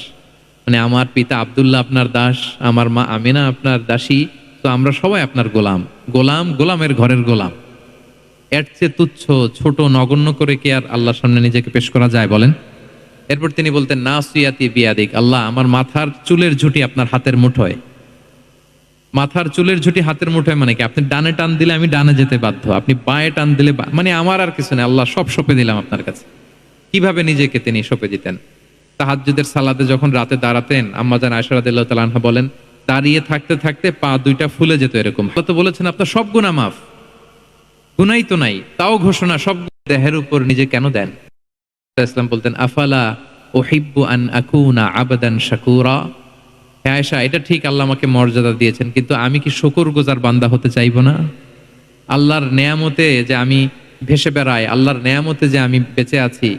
Speaker 2: মানে আমার পিতা আব্দুল্লাহ আপনার দাস, আমার মা আমিনা আপনার দাসী, তো আমরা সবাই আপনার গোলাম। গোলাম, গোলামের ঘরের গোলাম। এর চেয়ে তুচ্ছ, ছোট, নগণ্য করে কি আর আল্লাহর সামনে নিজেকে পেশ করা যায় বলেন? এরপর তিনি বলতেন, নাসিয়াতি বিয়াদিক। আল্লাহ, আমার মাথার চুলের ঝুঁটি আপনার হাতের মুঠোয়। মাথার চুলের ঝুঁটি হাতের মুঠোয় মানে কি? আপনি ডানে টান দিলে আমি ডানে যেতে বাধ্য, আপনি বাঁয়ে টান দিলে মানে আমার আর কিছু নেই, আল্লাহ সব সঁপে দিলাম আপনার কাছে। কিভাবে নিজেকে তিনি সঁপে দিতেন? তাহাজ্জুদের সালাতে যখন রাতে দাঁড়াতেন, আম্মা জান আয়েশা রাদিয়াল্লাহু তাআলা আনহা বলেন, দাঁড়িয়ে থাকতে থাকতে পা দুইটা ফুলে যেত এরকম। আল্লাহ তো বলেছেন আপনার সব গুনাহ মাফ, গুনাই তো নাই, তাও ঘোষণা সব দেহের উপর নিজে কেন দেন? ইসলাম বলতেন, আফালা উহিব্বু আন আকুনা আবদান শাকুরা। হে আয়েশা, এটা ঠিক আল্লাহ আমাকে মর্যাদা দিয়েছেন, কিন্তু আমি কি শুকরগুজার বান্দা হতে চাইবো না? আল্লাহর নেয়ামতে যে আমি ভেসে বেড়াই, আল্লাহর নেয়ামতে যে আমি বেঁচে আছি,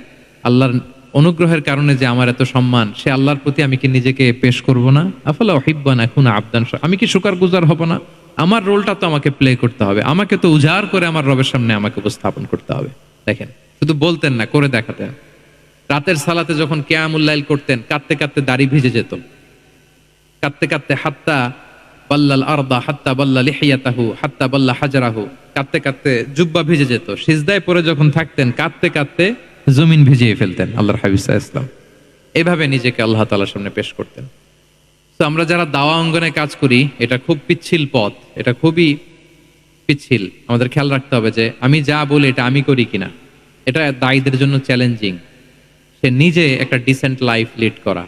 Speaker 2: আল্লাহর অনুগ্রহের কারণে যে আমার এত সম্মান, সে আল্লাহর প্রতি আমি কি নিজেকে পেশ করব না? আফালা উহিব্বু আন আকুনা আবদান, আমি কি শুকরগুজার হব না? আমার রোলটা তো আমাকে প্লে করতে হবে, আমাকে তো উজাড় করে আমার রবের সামনে আমাকে উপস্থাপন করতে হবে। দেখেন, শুধু বলতেন না, করে দেখাতেন। রাতের সালাতে যখন কিয়ামুল লাইল করতেন, কাঁদতে কাঁদতে দাড়ি ভিজে যেত, কাঁদতে কাঁদতে হাত্তা বাল্লাল আরদা হাত্তা বাল্লা লিহিয়াতাহু হাত্তা বাল্লা হাজারাহু, কাঁদতে কাঁদতে জুব্বা ভিজে যেত। সিজদায় পড়ে যখন থাকতেন, কাঁদতে কাঁদতে জমিন ভিজিয়ে ফেলতেন আল্লাহর হাবিব সাল্লাল্লাহু আলাইহি ওয়াসাল্লাম। এভাবে নিজেকে আল্লাহ তাআলার সামনে পেশ করতেন। তো আমরা যারা দাওয়া অঙ্গনে কাজ করি, এটা খুব পিচ্ছিল পথ, এটা খুবই পিচ্ছিল। আমাদের খেয়াল রাখতে হবে যে আমি যা বলি এটা আমি করি কিনা। এটা দায়ীদের জন্য চ্যালেঞ্জিং। সে নিজে একটা ডিসেন্ট লাইফ লিড করা,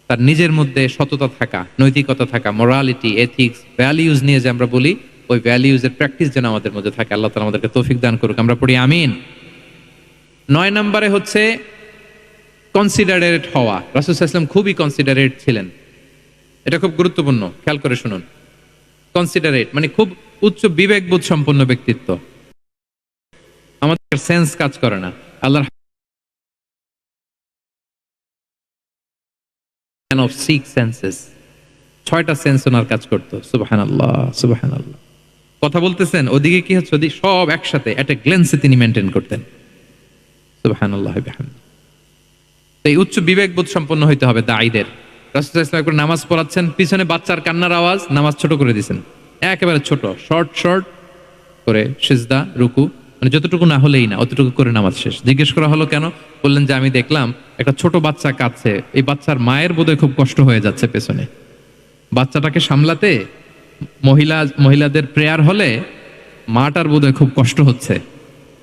Speaker 2: তার নিজের মধ্যে সততা থাকা, নৈতিকতা থাকা, মোরালিটি, এথিক্স, ভ্যালিউজ নিয়ে যে আমরা বলি, ওই ভ্যালিউজের প্র্যাকটিস যেন আমাদের মধ্যে থাকে। আল্লাহ তাআলা আমাদেরকে তৌফিক দান করুক, আমরা পড়ি আমিন। 9 নম্বরে হচ্ছে কনসিডারেট হওয়া। রাসূল সাল্লাল্লাহু আলাইহি ওয়াসাল্লাম খুবই কনসিডারেট ছিলেন। এটা খুব গুরুত্বপূর্ণ, খেয়াল করে শুনুন। কনসিডারেট মানে খুব উচ্চ বিবেকবোধ সম্পন্ন ব্যক্তিত্ব। আমাদের সেন্স কাজ করে না। আল্লাহর man of 6 senses, 6টা সেন্স ওনার কাজ করতো। সুবহানাল্লাহ, সুবহানাল্লাহ। কথা বলতেছেন, ওদিকে কি হচ্ছে, ওদিকে সব একসাথে একটা গ্ল্যান্সে তিনি মেনটেন করতেন। সুবহানাল্লাহ বিহামদি। এই উচ্চ বিবেকবোধ সম্পন্ন হইতে হবে দায়ীদের। রাসূল সাল্লাল্লাহু আলাইহি ওয়াসাল্লাম নামাজ পড়াচ্ছেন, পিছনে বাচ্চার কান্নার আওয়াজ, নামাজ ছোট করে দিয়েছেন, একেবারে ছোট, শর্ট শর্ট করে সিজদা, রুকু, মানে যতটুকু না হলেই না, অতটুকু করে নামাজ শেষ। জিজ্ঞেস করা হলো কেন? বললেন যে আমি দেখলাম একটা ছোট বাচ্চা কাঁদছে, এই বাচ্চার মায়ের বোধহয় খুব কষ্ট হয়ে যাচ্ছে পেছনে, বাচ্চাটাকে সামলাতে মহিলাদের প্রেয়ার হলে মাটার বোধহয় খুব কষ্ট হচ্ছে,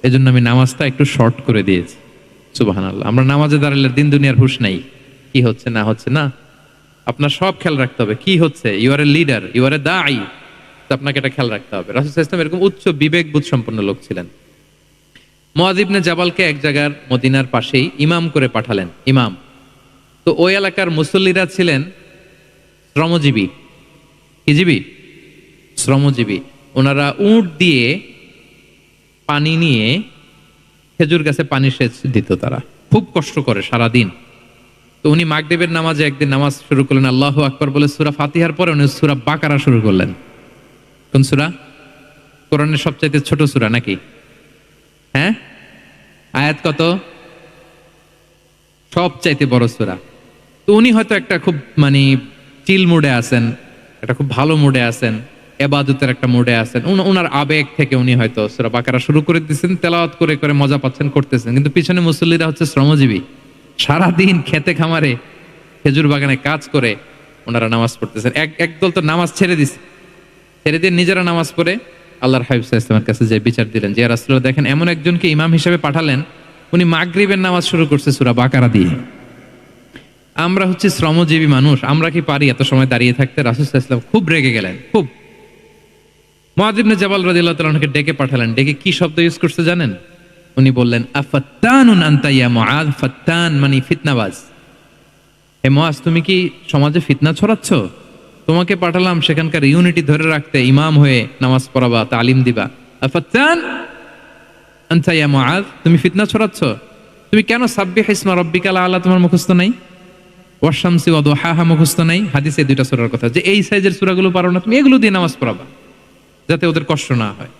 Speaker 2: এজন্য আমি নামাজটা একটু শর্ট করে দিয়েছি। সুবহানাল্লাহ। আমরা নামাজে দাঁড়ালে দিন দুনিয়ার হুঁশ নাই, কি হচ্ছে না হচ্ছে না, আপনার সব খেয়াল রাখতে হবে। কি হচ্ছে, you are a leader, you are a দাঈ, আপনাকে এটা খেয়াল রাখতে হবে। রাসূল সাল্লাল্লাহু আলাইহি ওয়াসাল্লাম এরকম উচ্চ বিবেকবোধ সম্পন্ন লোক ছিলেন। মুআয ইবনে জাবালকে এক জায়গার মদিনার পাশেই ইমাম করে পাঠালেন, ইমাম। তো ওই এলাকার মুসল্লিরা ছিলেন শ্রমজীবী। কি জীবী? শ্রমজীবী। ওনারা উট দিয়ে পানি নিয়ে খেজুর গাছে পানি সেচ দিত, তারা খুব কষ্ট করে সারাদিন। তো উনি মাগরিবের নামাজে একদিন নামাজ শুরু করলেন, আল্লাহু আকবার বলে সূরা ফাতিহার পরে উনি সূরা বাকারা শুরু করলেন। কোন সূরা? কোরআনের সবচাইতে ছোট সূরা নাকি? হ্যাঁ, আয়াত কত? সবচাইতে বড় সূরা। তো উনি হয়তো একটা খুব মানে চিল মুডে আছেন, একটা খুব ভালো মুডে আছেন, ইবাদতের একটা মুডে আছেন। ওনার আবেগ থেকে উনি হয়তো সূরা বাকারা শুরু করে দিয়েছেন, তেলাওয়াত করে করে মজা পাচ্ছেন, করতেছেন। কিন্তু পিছনে মুসল্লিরা হচ্ছে শ্রমজীবী, সারাদিন খেতে খামারে খেজুর বাগানে কাজ করে ওনারা নামাজ পড়তেছেন। একদল তো নামাজ ছেড়ে দিছে, ছেড়ে দিয়ে নিজেরা নামাজ পড়ে আল্লাহর হাবিব সাল্লাল্লাহু আলাইহি ওয়াসাল্লামের কাছে যে বিচার দিলেন যে, ইয়া রাসূলুল্লাহ, দেখেন এমন একজনকে ইমাম হিসেবে পাঠালেন, উনি মাগরিবের নামাজ শুরু করছে সূরা বাকারা দিয়ে। আমরা হচ্ছে শ্রমজীবী মানুষ, আমরা কি পারি এত সময় দাঁড়িয়ে থাকতে? রাসূল সাল্লাল্লাহু আলাইহি ওয়াসাল্লাম খুব রেগে গেলেন, খুব। মুআয ইবনে জাবাল রাদিয়াল্লাহু তাআলা ওনাকে ডেকে পাঠালেন। ডেকে কি শব্দ ইউজ করতে জানেন? উনি বললেন, আফাত্তানুন আনতা ইয়া মুআয। ফাত্তান মানে ফিতনাবাজ। হে মুআয, তুমি কি সমাজে ফিতনা ছড়াচ্ছ? তোমাকে পাঠালাম সেখানকার ইউনিটি ধরে রাখতে, ইমাম হয়ে নামাজ পড়াবা, তালিম দিবা। আফাত্তান আনতা ইয়া মুআয, তুমি ফিতনা ছড়াচ্ছ? তুমি কেন সাব্বিহ ইসমা রাব্বিকাল আলা তোমার মুখস্থ নাই? ওয়াশ-শামসি ওয়া দুহাহা মুখস্থ নাই? হাদিসে দুইটা সূরার কথা, যে এই সাইজের সূরাগুলো পারো না, তুমি এগুলো দিয়ে নামাজ পড়াবা যাতে ওদের কষ্ট না হয়।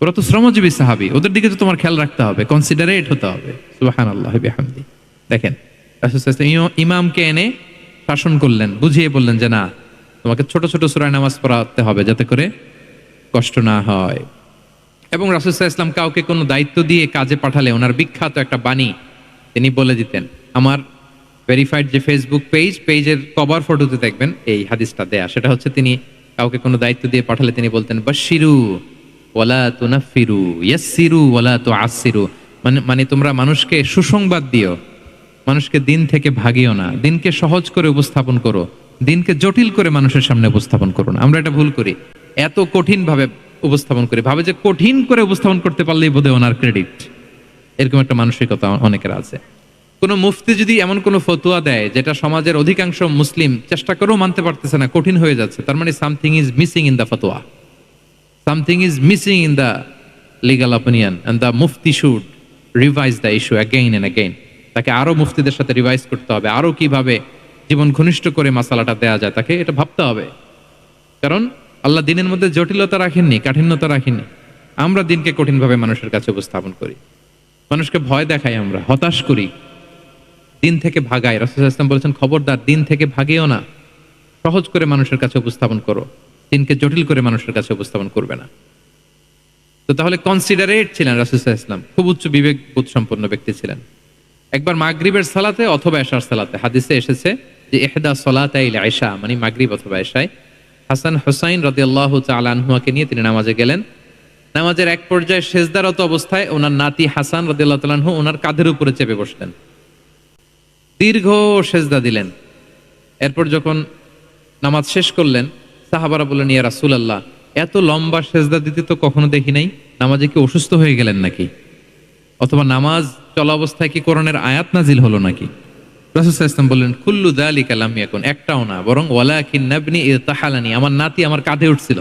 Speaker 2: ওরা তো শ্রমজীবী সাহাবী, ওদের দিকে তো তোমার খেয়াল রাখতে হবে, কনসিডারেট হতে হবে। সুবহানাল্লাহ বিহামদি। দেখেন রাসূল সাল্লাল্লাহু আলাইহি ওয়াসাল্লাম ইমামকে এনে শাসন করলেন, বুঝিয়ে বললেন যে না, তোমাকে ছোট ছোট সূরায় নামাজ পড়াতে হবে যাতে করে কষ্ট না হয়। এবং রাসূল সাল্লাল্লাহু আলাইহি ওয়াসাল্লাম কাউকে কোনো দায়িত্ব দিয়ে কাজে পাঠালে ওনার বিখ্যাত একটা বাণী তিনি বলে দিতেন। আমার ভেরিফাইড যে ফেসবুক পেজের কভার ফটোতে দেখবেন এই হাদিসটা দেয়া। সেটা হচ্ছে, তিনি কাউকে কোনো দায়িত্ব দিয়ে পাঠালে তিনি বলতেন, বাশশিরু ওয়ালা তুনাফিরু, ইয়াসসিরু ওয়ালা তুআসসিরু। মানে তোমরা মানুষকে সুসংবাদ দিও, মানুষকে দিন থেকে ভাগিও না, দিনকে সহজ করে উপস্থাপন করো, দিনকে জটিল করে মানুষের সামনে উপস্থাপন করো না। আমরা এটা ভুল করি, এত কঠিন ভাবে উপস্থাপন করি, ভাবে যে কঠিন করে উপস্থাপন করতে পারলেই বোধহয় ওনার ক্রেডিট। এরকম একটা মানসিকতা অনেকের আছে। কোনো মুফতি যদি এমন কোনো ফতোয়া দেয় যেটা সমাজের অধিকাংশ মুসলিম চেষ্টা করেও মানতে পারতেছে না, কঠিন হয়ে যাচ্ছে, তার মানে something is missing in the ফতোয়া, something is missing in the legal opinion, and the মুফতি should revise the issue again and again. তাকে আরো মুফতিদের সাথে রিভাইজ করতে হবে, আরো কিভাবে জীবন ঘনিষ্ঠ করে মাসালাটা দেয়া যায় তাকে এটা ভাবতে হবে। কারণ আল্লাহ দিনের মধ্যে জটিলতা রাখেননি, কাঠিন্যতা রাখেননি। আমরা দিনকে কঠিনভাবে মানুষের কাছে উপস্থাপন করি, মানুষকে ভয় দেখাই, আমরা হতাশ করি, দিন থেকে ভাগাই। রাসূল সাল্লাল্লাহু আলাইহি ওয়াসাল্লাম বলেছেন, খবরদার দিন থেকে ভাগিও না, সহজ করে মানুষের কাছে উপস্থাপন করো, দিনকে জটিল করে মানুষের কাছে উপস্থাপন করবে না। তো তাহলে কনসিডারেট ছিলেন রাসূল সাল্লাল্লাহু আলাইহি ওয়াসাল্লাম, খুব উচ্চ বিবেক বোধ সম্পন্ন ব্যক্তি ছিলেন। একবার মাগরিবের সালাতে অথবা এশার সালাতে হাদিসে এসেছে যে ইহদা সালাতাইল ইশা, মানে মাগরিব অথবা এশায়, হাসান হুসাইন রাদিয়াল্লাহু তাআলা আনহুমাকে নিয়ে তিনি নামাজে গেলেন। নামাজের এক পর্যায়ে সেজদারত অবস্থায় ওনার নাতি হাসান রাদিয়াল্লাহু তাআলা আনহু ওনার কাঁধের উপরে চেপে বসলেন, দীর্ঘ সেজদা দিলেন। এরপর যখন নামাজ শেষ করলেন, সাহাবারা বললেন, ইয়া রাসূলুল্লাহ, এত লম্বা সেজদা দিতে তো কখনো দেখি নাই, নামাজে কি অসুস্থ হয়ে গেলেন নাকি? অথবা নামাজ চলা অবস্থায় কি কোরআনের আয়াত নাজিল হলো নাকি? রাসূল সাল্লাল্লাহু আলাইহি ওয়াসাল্লাম বললেন, কুল্লু যালিকা লাম ইয়াকুন, একটাও না, বরং ওয়ালাকিন নাবনি ইরতাহালানি, আমার নাতি আমার কাঁধে উঠছিল।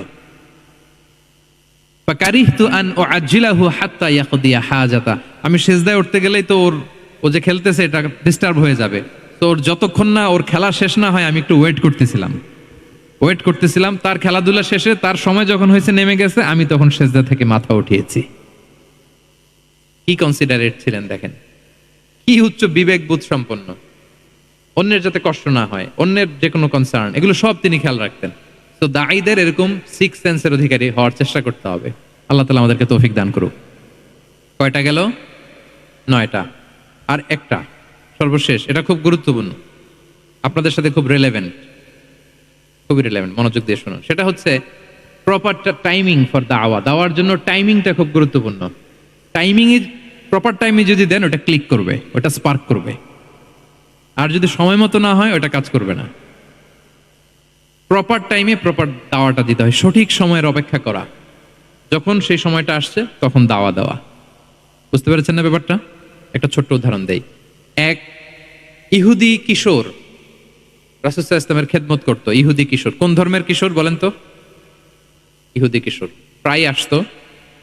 Speaker 2: ফাকারিহতু আন উআজ্জিলাহু হাত্তা ইয়াকদিয়া হাজাতা, আমি সিজদায় উঠতে গেলেই তো ও যে খেলতেছে এটা ডিস্টার্ব হয়ে যাবে, তো ওর যতক্ষণ না ওর খেলা শেষ না হয় আমি একটু ওয়েট করতেছিলাম। তার খেলাধুলা শেষে তার সময় যখন হয়েছে নেমে গেছে, আমি তখন সিজদা থেকে মাথা উঠিয়েছি। কি কনসিডারেট ছিলেন দেখেন, কি উচ্চ বিবেক বোধ সম্পন্ন, অন্যের যাতে কষ্ট না হয়, অন্যের যে কোনো কনসার্ন, এগুলো সব তিনি খেয়াল রাখতেন। তো দাঈদের এরকম সিক্স সেন্সের অধিকারী হওয়ার চেষ্টা করতে হবে। আল্লাহ তাআলা আমাদেরকে তৌফিক দান করুক। কয়টা গেল? 9টা। আর একটা সর্বশেষ, এটা খুব গুরুত্বপূর্ণ, আপনাদের সাথে খুবই রিলেভেন্ট, মনোযোগ দিয়ে শুনুন। সেটা হচ্ছে প্রপার টাইমিং ফর দাওয়া। দাওয়ার জন্য টাইমিংটা খুব গুরুত্বপূর্ণ। টাইমিং ইজ প্রপার টাইমে যদি দেন, ওটা ক্লিক করবে, ওটা স্পার্ক করবে। আর যদি সময় মতো না হয়, ওটা কাজ করবে না। প্রপার টাইমে প্রপার দাওয়াটা দিতে হয়, সঠিক সময়ের অপেক্ষা করা, যখন সেই সময়টা আসছে তখন দাওয়া দেওয়া। বুঝতে পেরেছেন না ব্যাপারটা? একটা ছোট্ট উদাহরণ দেই। এক ইহুদি কিশোর রাসূল সাল্লাল্লাহু আলাইহি ওয়াসাল্লামের খেদমত করতো। ইহুদি কিশোর, কোন ধর্মের কিশোর বলেন তো? ইহুদি কিশোর। প্রায় আসতো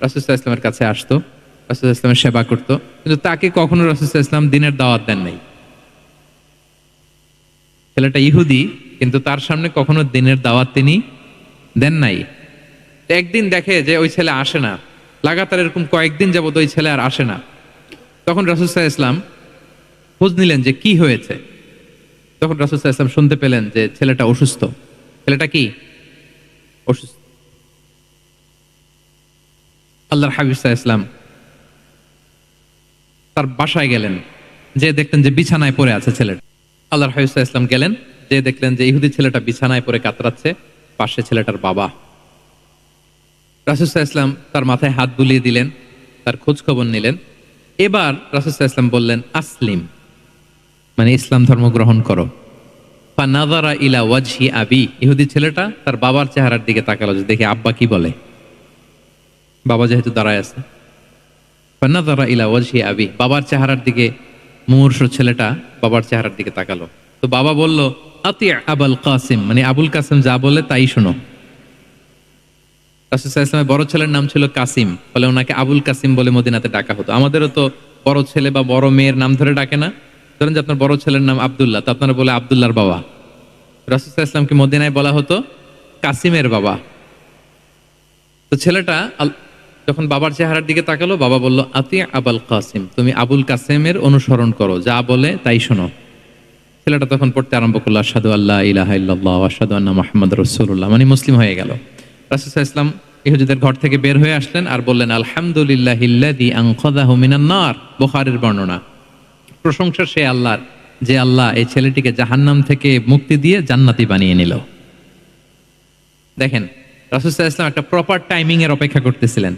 Speaker 2: রাসূল সাল্লাল্লাহু আলাইহি ওয়াসাল্লামের কাছে, আসতো রাসূল সাল্লাল্লাহু আলাইহি ওয়াসাল্লামের সেবা করতো, কিন্তু তাকে কখনো রাসূল সাল্লাল্লাহু আলাইহি ওয়াসাল্লাম দিনের দাওয়াত দেন নাই। ছেলেটা ইহুদি, কিন্তু তার সামনে কখনো দিনের দাওয়াত তিনি দেন নাই। একদিন দেখে যে ওই ছেলে আসে না, লাগাতার এরকম কয়েকদিন যাবত ওই ছেলে আর আসে না। তখন রাসূল সাল্লাল্লাহু আলাইহি ওয়াসাল্লাম খোঁজ নিলেন যে কি হয়েছে। তখন রাসূল সাল্লাল্লাহু আলাইহি ওয়াসাল্লাম শুনতে পেলেন যে ছেলেটা অসুস্থ। ছেলেটা কি অসুস্থ? আল্লাহর হাবিব সাল্লাল্লাহু আলাইহি ওয়াসাল্লাম তার বাসায় গেলেন, যে দেখলেন যে বিছানায় পড়ে আছে ছেলেটা। আল্লাহর হাবিব সাল্লাল্লাহু আলাইহি ওয়াসাল্লাম গেলেন, যে দেখলেন যে ইহুদি ছেলেটা বিছানায় পড়ে কাতরাচ্ছে, পাশে ছেলেটার বাবা। রাসূল সাল্লাল্লাহু আলাইহি ওয়াসাল্লাম তার মাথায় হাত বুলিয়ে দিলেন, তার খোঁজ খবর নিলেন। এবার রাসূল সাল্লাল্লাহু আলাইহি ওয়াসাল্লাম বললেন, আসলিম, মানে ইসলাম ধর্ম গ্রহণ করো। ফানাযারা ইলা ওয়াজহি আবি, ইহুদি ছেলেটা তার বাবার চেহারার দিকে তাকালো যে দেখি আব্বা কি বলে। বাবা যেহেতু দাঁড়ায় আছে, ফানাযারা ইলা ওয়াজহি আবি, বাবার চেহারার দিকে মুমূর্ষু ছেলেটা বাবার চেহারার দিকে তাকালো। তো বাবা বলল, আতি আবুল কাসিম, মানে আবুল কাসিম যা বলে তাই শোনো। রাসূল সাল্লাল্লাহু আলাইহি ওয়াসাল্লামের বড় ছেলের নাম ছিল কাসিম, ফলে ওনাকে আবুল কাসিম বলে মদিনাতে ডাকা হতো। আমাদেরও তো বড় ছেলে বা বড় মেয়ের নাম ধরে ডাকে না? ধরেন যে আপনার বড় ছেলের নাম আব্দুল্লাহ, তো আপনারা বলে আব্দুল্লাহর বাবা। রাসূল সাল্লাল্লাহু আলাইহি ওয়াসাল্লামকে মদিনায় বলা হতো কাসিমের বাবা। তো ছেলেটা যখন বাবার চেহারার দিকে তাকালো, বাবা বলল, আতি আবুল কাসিম, তুমি আবুল কাসিমের অনুসরণ করো, যা বলে তাই শোনো। ছেলেটা তখন পড়তে আরম্ভ করলো, আশহাদু আল্লা ইলাহা ইল্লাল্লাহ ওয়া আশহাদু আন্না মুহাম্মাদুর রাসূলুল্লাহ, মানে মুসলিম হয়ে গেল। রাসূল সাল্লাল্লাহু আলাইহি ওয়াসাল্লাম ইহুদিদের ঘর থেকে বের হয়ে আসলেন আর বললেন, আলহামদুলিল্লাহিল্লাযী আনকাযাহু মিনান নার, বুখারীর বর্ণনা। প্রশংসা সে আল্লাহর, যে আল্লাহ এই ছেলেটিকে জাহান্নাম থেকে মুক্তি দিয়ে জান্নাতি বানিয়ে নিল। দেখেন, রাসূল সাল্লাল্লাহু আলাইহি ওয়াসাল্লাম একটা প্রপার টাইমিং এর অপেক্ষা করতেছিলেন।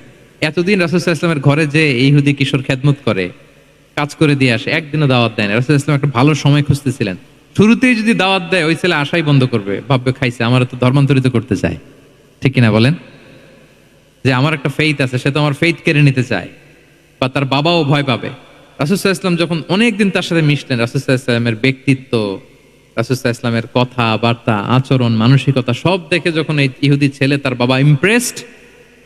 Speaker 2: এতদিন রাসূল সাল্লাল্লাহু আলাইহি ওয়াসাল্লামের ঘরে যে ইহুদি কিশোর খেদমত করে, কাজ করে দিয়ে আসে, একদিনও দাওয়াত দেয় না। রাসূল সাল্লাল্লাহু আলাইহি ওয়াসাল্লাম একটা ভালো সময় খুঁজতেছিলেন। শুরুতেই যদি দাওয়াত দেয়, ওই ছেলে আশাই বন্ধ করবে, ভাববে খাইছে, আমার তো ধর্মান্তরিত করতে চায়। ঠিক কিনা বলেন? যে আমার একটা ফেইথ আছে, সে তো আমার ফেইথ কেড়ে নিতে চায়, বা তার বাবাও ভয় পাবে। রাসূল সাল্লাল্লাহু আলাইহি ওয়াসাল্লাম যখন অনেকদিন তার সাথে মিশলেন, রাসূল সাল্লাল্লাহু আলাইহি ওয়াসাল্লামের ব্যক্তিত্ব, রাসূল সাল্লাল্লাহু আলাইহি ওয়াসাল্লামের কথা বার্তা, আচরণ, মানসিকতা সব দেখে যখন এই ইহুদি ছেলে, তার বাবা ইমপ্রেসড,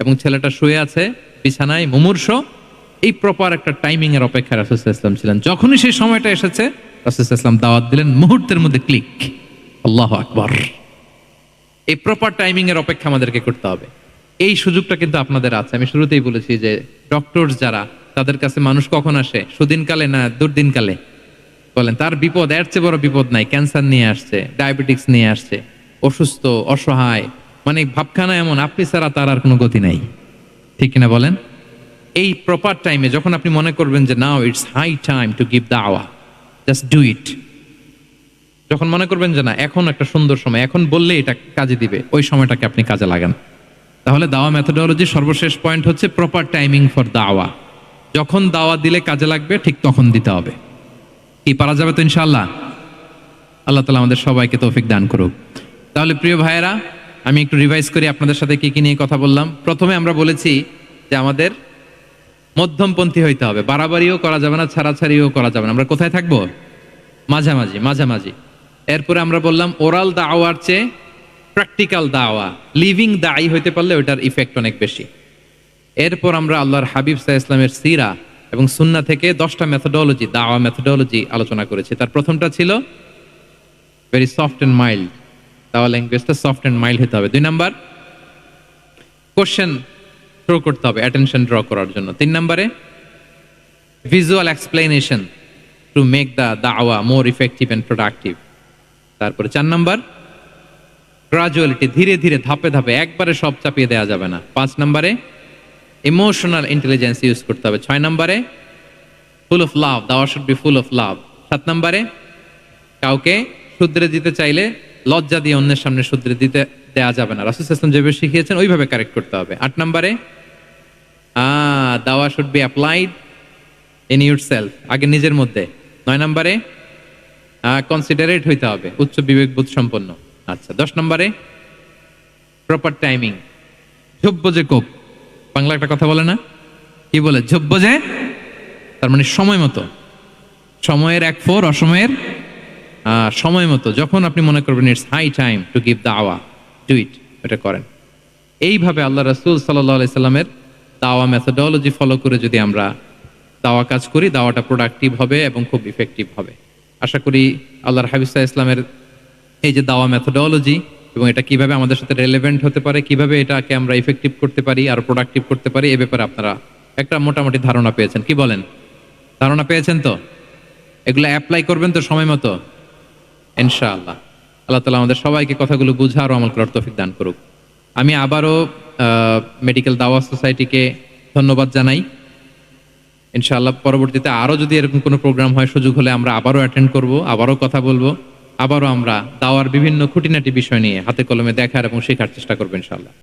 Speaker 2: এবং ছেলেটা শুয়ে আছে বিছানায় মুমূর্ষ, এই প্রপার একটা টাইমিং এর অপেক্ষায় রাসূল সাল্লাল্লাহু আলাইহি ওয়াসাল্লাম ছিলেন। যখনই সেই সময়টা এসেছে, রাসূল সাল্লাল্লাহু আলাইহি ওয়াসাল্লাম দাওয়াত দিলেন, মুহূর্তের মধ্যে ক্লিক। আল্লাহু আকবার। এই প্রপার টাইমিং এর অপেক্ষা আমাদেরকে করতে হবে। এই সুযোগটা কিন্তু আপনাদের আছে। আমি শুরুতেই বলেছি যে ডক্টর যারা, তাদের কাছে মানুষ কখন আসে? সুদিনকালে না দুর্দিনকালে? বলেন, তার বিপদ এর চেয়ে বড় বিপদ নাই। ক্যান্সার নিয়ে আসছে, ডায়াবেটিক্স নিয়ে আসছে, অসুস্থ, অসহায়, মানে ভাবখানা এমন, আপনি ছাড়া তার আর কোনো গতি নাই। ঠিক কিনা বলেন? এই প্রপার টাইমে যখন আপনি মনে করবেন যে now it's high time to give দাওয়া, জাস্ট ডু ইট। যখন মনে করবেন যে না এখন একটা সুন্দর সময়, এখন বললে এটা কাজে দিবে, ওই সময়টাকে আপনি কাজে লাগান। তাহলে দাওয়া মেথোডোলজি সর্বশেষ পয়েন্ট হচ্ছে প্রপার টাইমিং ফর দাওয়া। যখন দাওয়া দিলে কাজে লাগবে ঠিক তখন দিতে হবে। কি পারা যাবে তো ইনশাআল্লাহ? আল্লাহ তাআলা আমাদের সবাইকে তৌফিক দান করুক। তাহলে প্রিয় ভাইয়েরা, আমি একটু রিভাইজ করি আপনাদের সাথে কি কি নিয়ে কথা বললাম। প্রথমে আমরা বলেছি যে আমাদের মধ্যমপন্থী হইতে হবে, বাড়াবাড়িও করা যাবে না, ছাড়াছাড়িও করা যাবে না। আমরা কোথায় থাকবো? মাঝামাঝি, মাঝামাঝি। এরপরে আমরা বললাম ওরাল দাওয়ার চেয়ে প্র্যাকটিক্যাল দাওয়া, লিভিং দায়ী হইতে পারলে ওইটার ইফেক্ট অনেক বেশি। এরপর আমরা আল্লাহর হাবিব সাল্লাল্লাহু আলাইহি ওয়াসাল্লামের সিরা এবং সুন্নাহ থেকে 10টা মেথোডোলজি, দাওয়া মেথোডোলজি আলোচনা করেছি। তার প্রথমটা ছিল ভেরি সফট এন্ড মাইল্ড, দাওয়া ল্যাঙ্গুয়েজটা সফট এন্ড মাইল্ড হতে হবে। 2 নাম্বার, কোশ্চেন থ্রো করতে হবে অ্যাটেনশন ড্র করার জন্য। 3 নম্বরে, visual explanation to make the দাওয়া মোর ইফেক্টিভ এন্ড প্রোডাক্টিভ। তারপরে 4 নাম্বার, গ্রাজুয়ালিটি, ধীরে ধীরে ধাপে ধাপে, একবারে সব চাপিয়ে দেওয়া যাবে না। 5 নম্বরে, ইমোশনাল ইন্টেলিজেন্স ইউজ করতে হবে। 6 নম্বরে, ফুল অফ লাভ, দাওয়া should be full of love. 7 নম্বরে, কাউকে শুধরে দিতে চাইলে লজ্জা দিয়ে অন্যের সামনে শুধরে দিতে দেওয়া যাবে না, রাসূল সাল্লাল্লাহু আলাইহি ওয়াসাল্লাম যেভাবে শিখিয়েছেন ওইভাবে কারেক্ট করতে হবে। 8 নম্বরে, দাওয়া should be applied in yourself, আগে নিজের মধ্যে। 9 নম্বরে, কনসিডারেট হইতে হবে, উচ্চ বিবেকবোধ সম্পন্ন। আচ্ছা, 10 নম্বরে, প্রপার টাইমিং, ঝোপ যে কোপ, বাংলা একটা কথা বলে না, কি বলে? ঝোপ যে, তার মানে সময় মতো, সময়ের 1/4, অসময়ের সময় মতো। যখন আপনি মনে করবেন it's high time to give দাওয়া, ডু ইট, এটা করেন। এইভাবে আল্লাহ রাসূল সাল্লাল্লাহু আলাইহি সাল্লামের দাওয়া মেথোডোলজি ফলো করে যদি আমরা দাওয়া কাজ করি, দাওয়াটা প্রোডাক্টিভ হবে এবং খুব ইফেক্টিভ হবে। আশা করি আল্লাহর হাবিব সাল্লাল্লাহু আলাইহি সাল্লামের এই যে দাওয়া মেথোডোলজি এবং এটা কিভাবে আমাদের সাথে রেলেভেন্ট হতে পারে, কিভাবে এটাকে আমরা ইফেক্টিভ করতে পারি আর প্রোডাক্টিভ করতে পারি, এ ব্যাপারে আপনারা একটা মোটামুটি ধারণা পেয়েছেন। কি বলেন? ধারণা পেয়েছেন তো? এগুলো অ্যাপ্লাই করবেন তো সময় মতো ইনশাআল্লাহ। আল্লাহ তাআলা আমাদের সবাইকে কথাগুলো বুঝা আর আমল করার তৌফিক দান করুক। আমি আবারও মেডিকেল দাওয়া সোসাইটিকে ধন্যবাদ জানাই। ইনশাআল্লাহ পরবর্তীতে আরো যদি এরকম কোনো প্রোগ্রাম হয়, সুযোগ হলে আমরা আবারও অ্যাটেন্ড করব, আবারও কথা বলবো, আবারও আমরা দাওয়ার বিভিন্ন খুঁটিনাটি বিষয় নিয়ে হাতে কলমে দেখার এবং শেখার চেষ্টা করবো ইনশাআল্লাহ।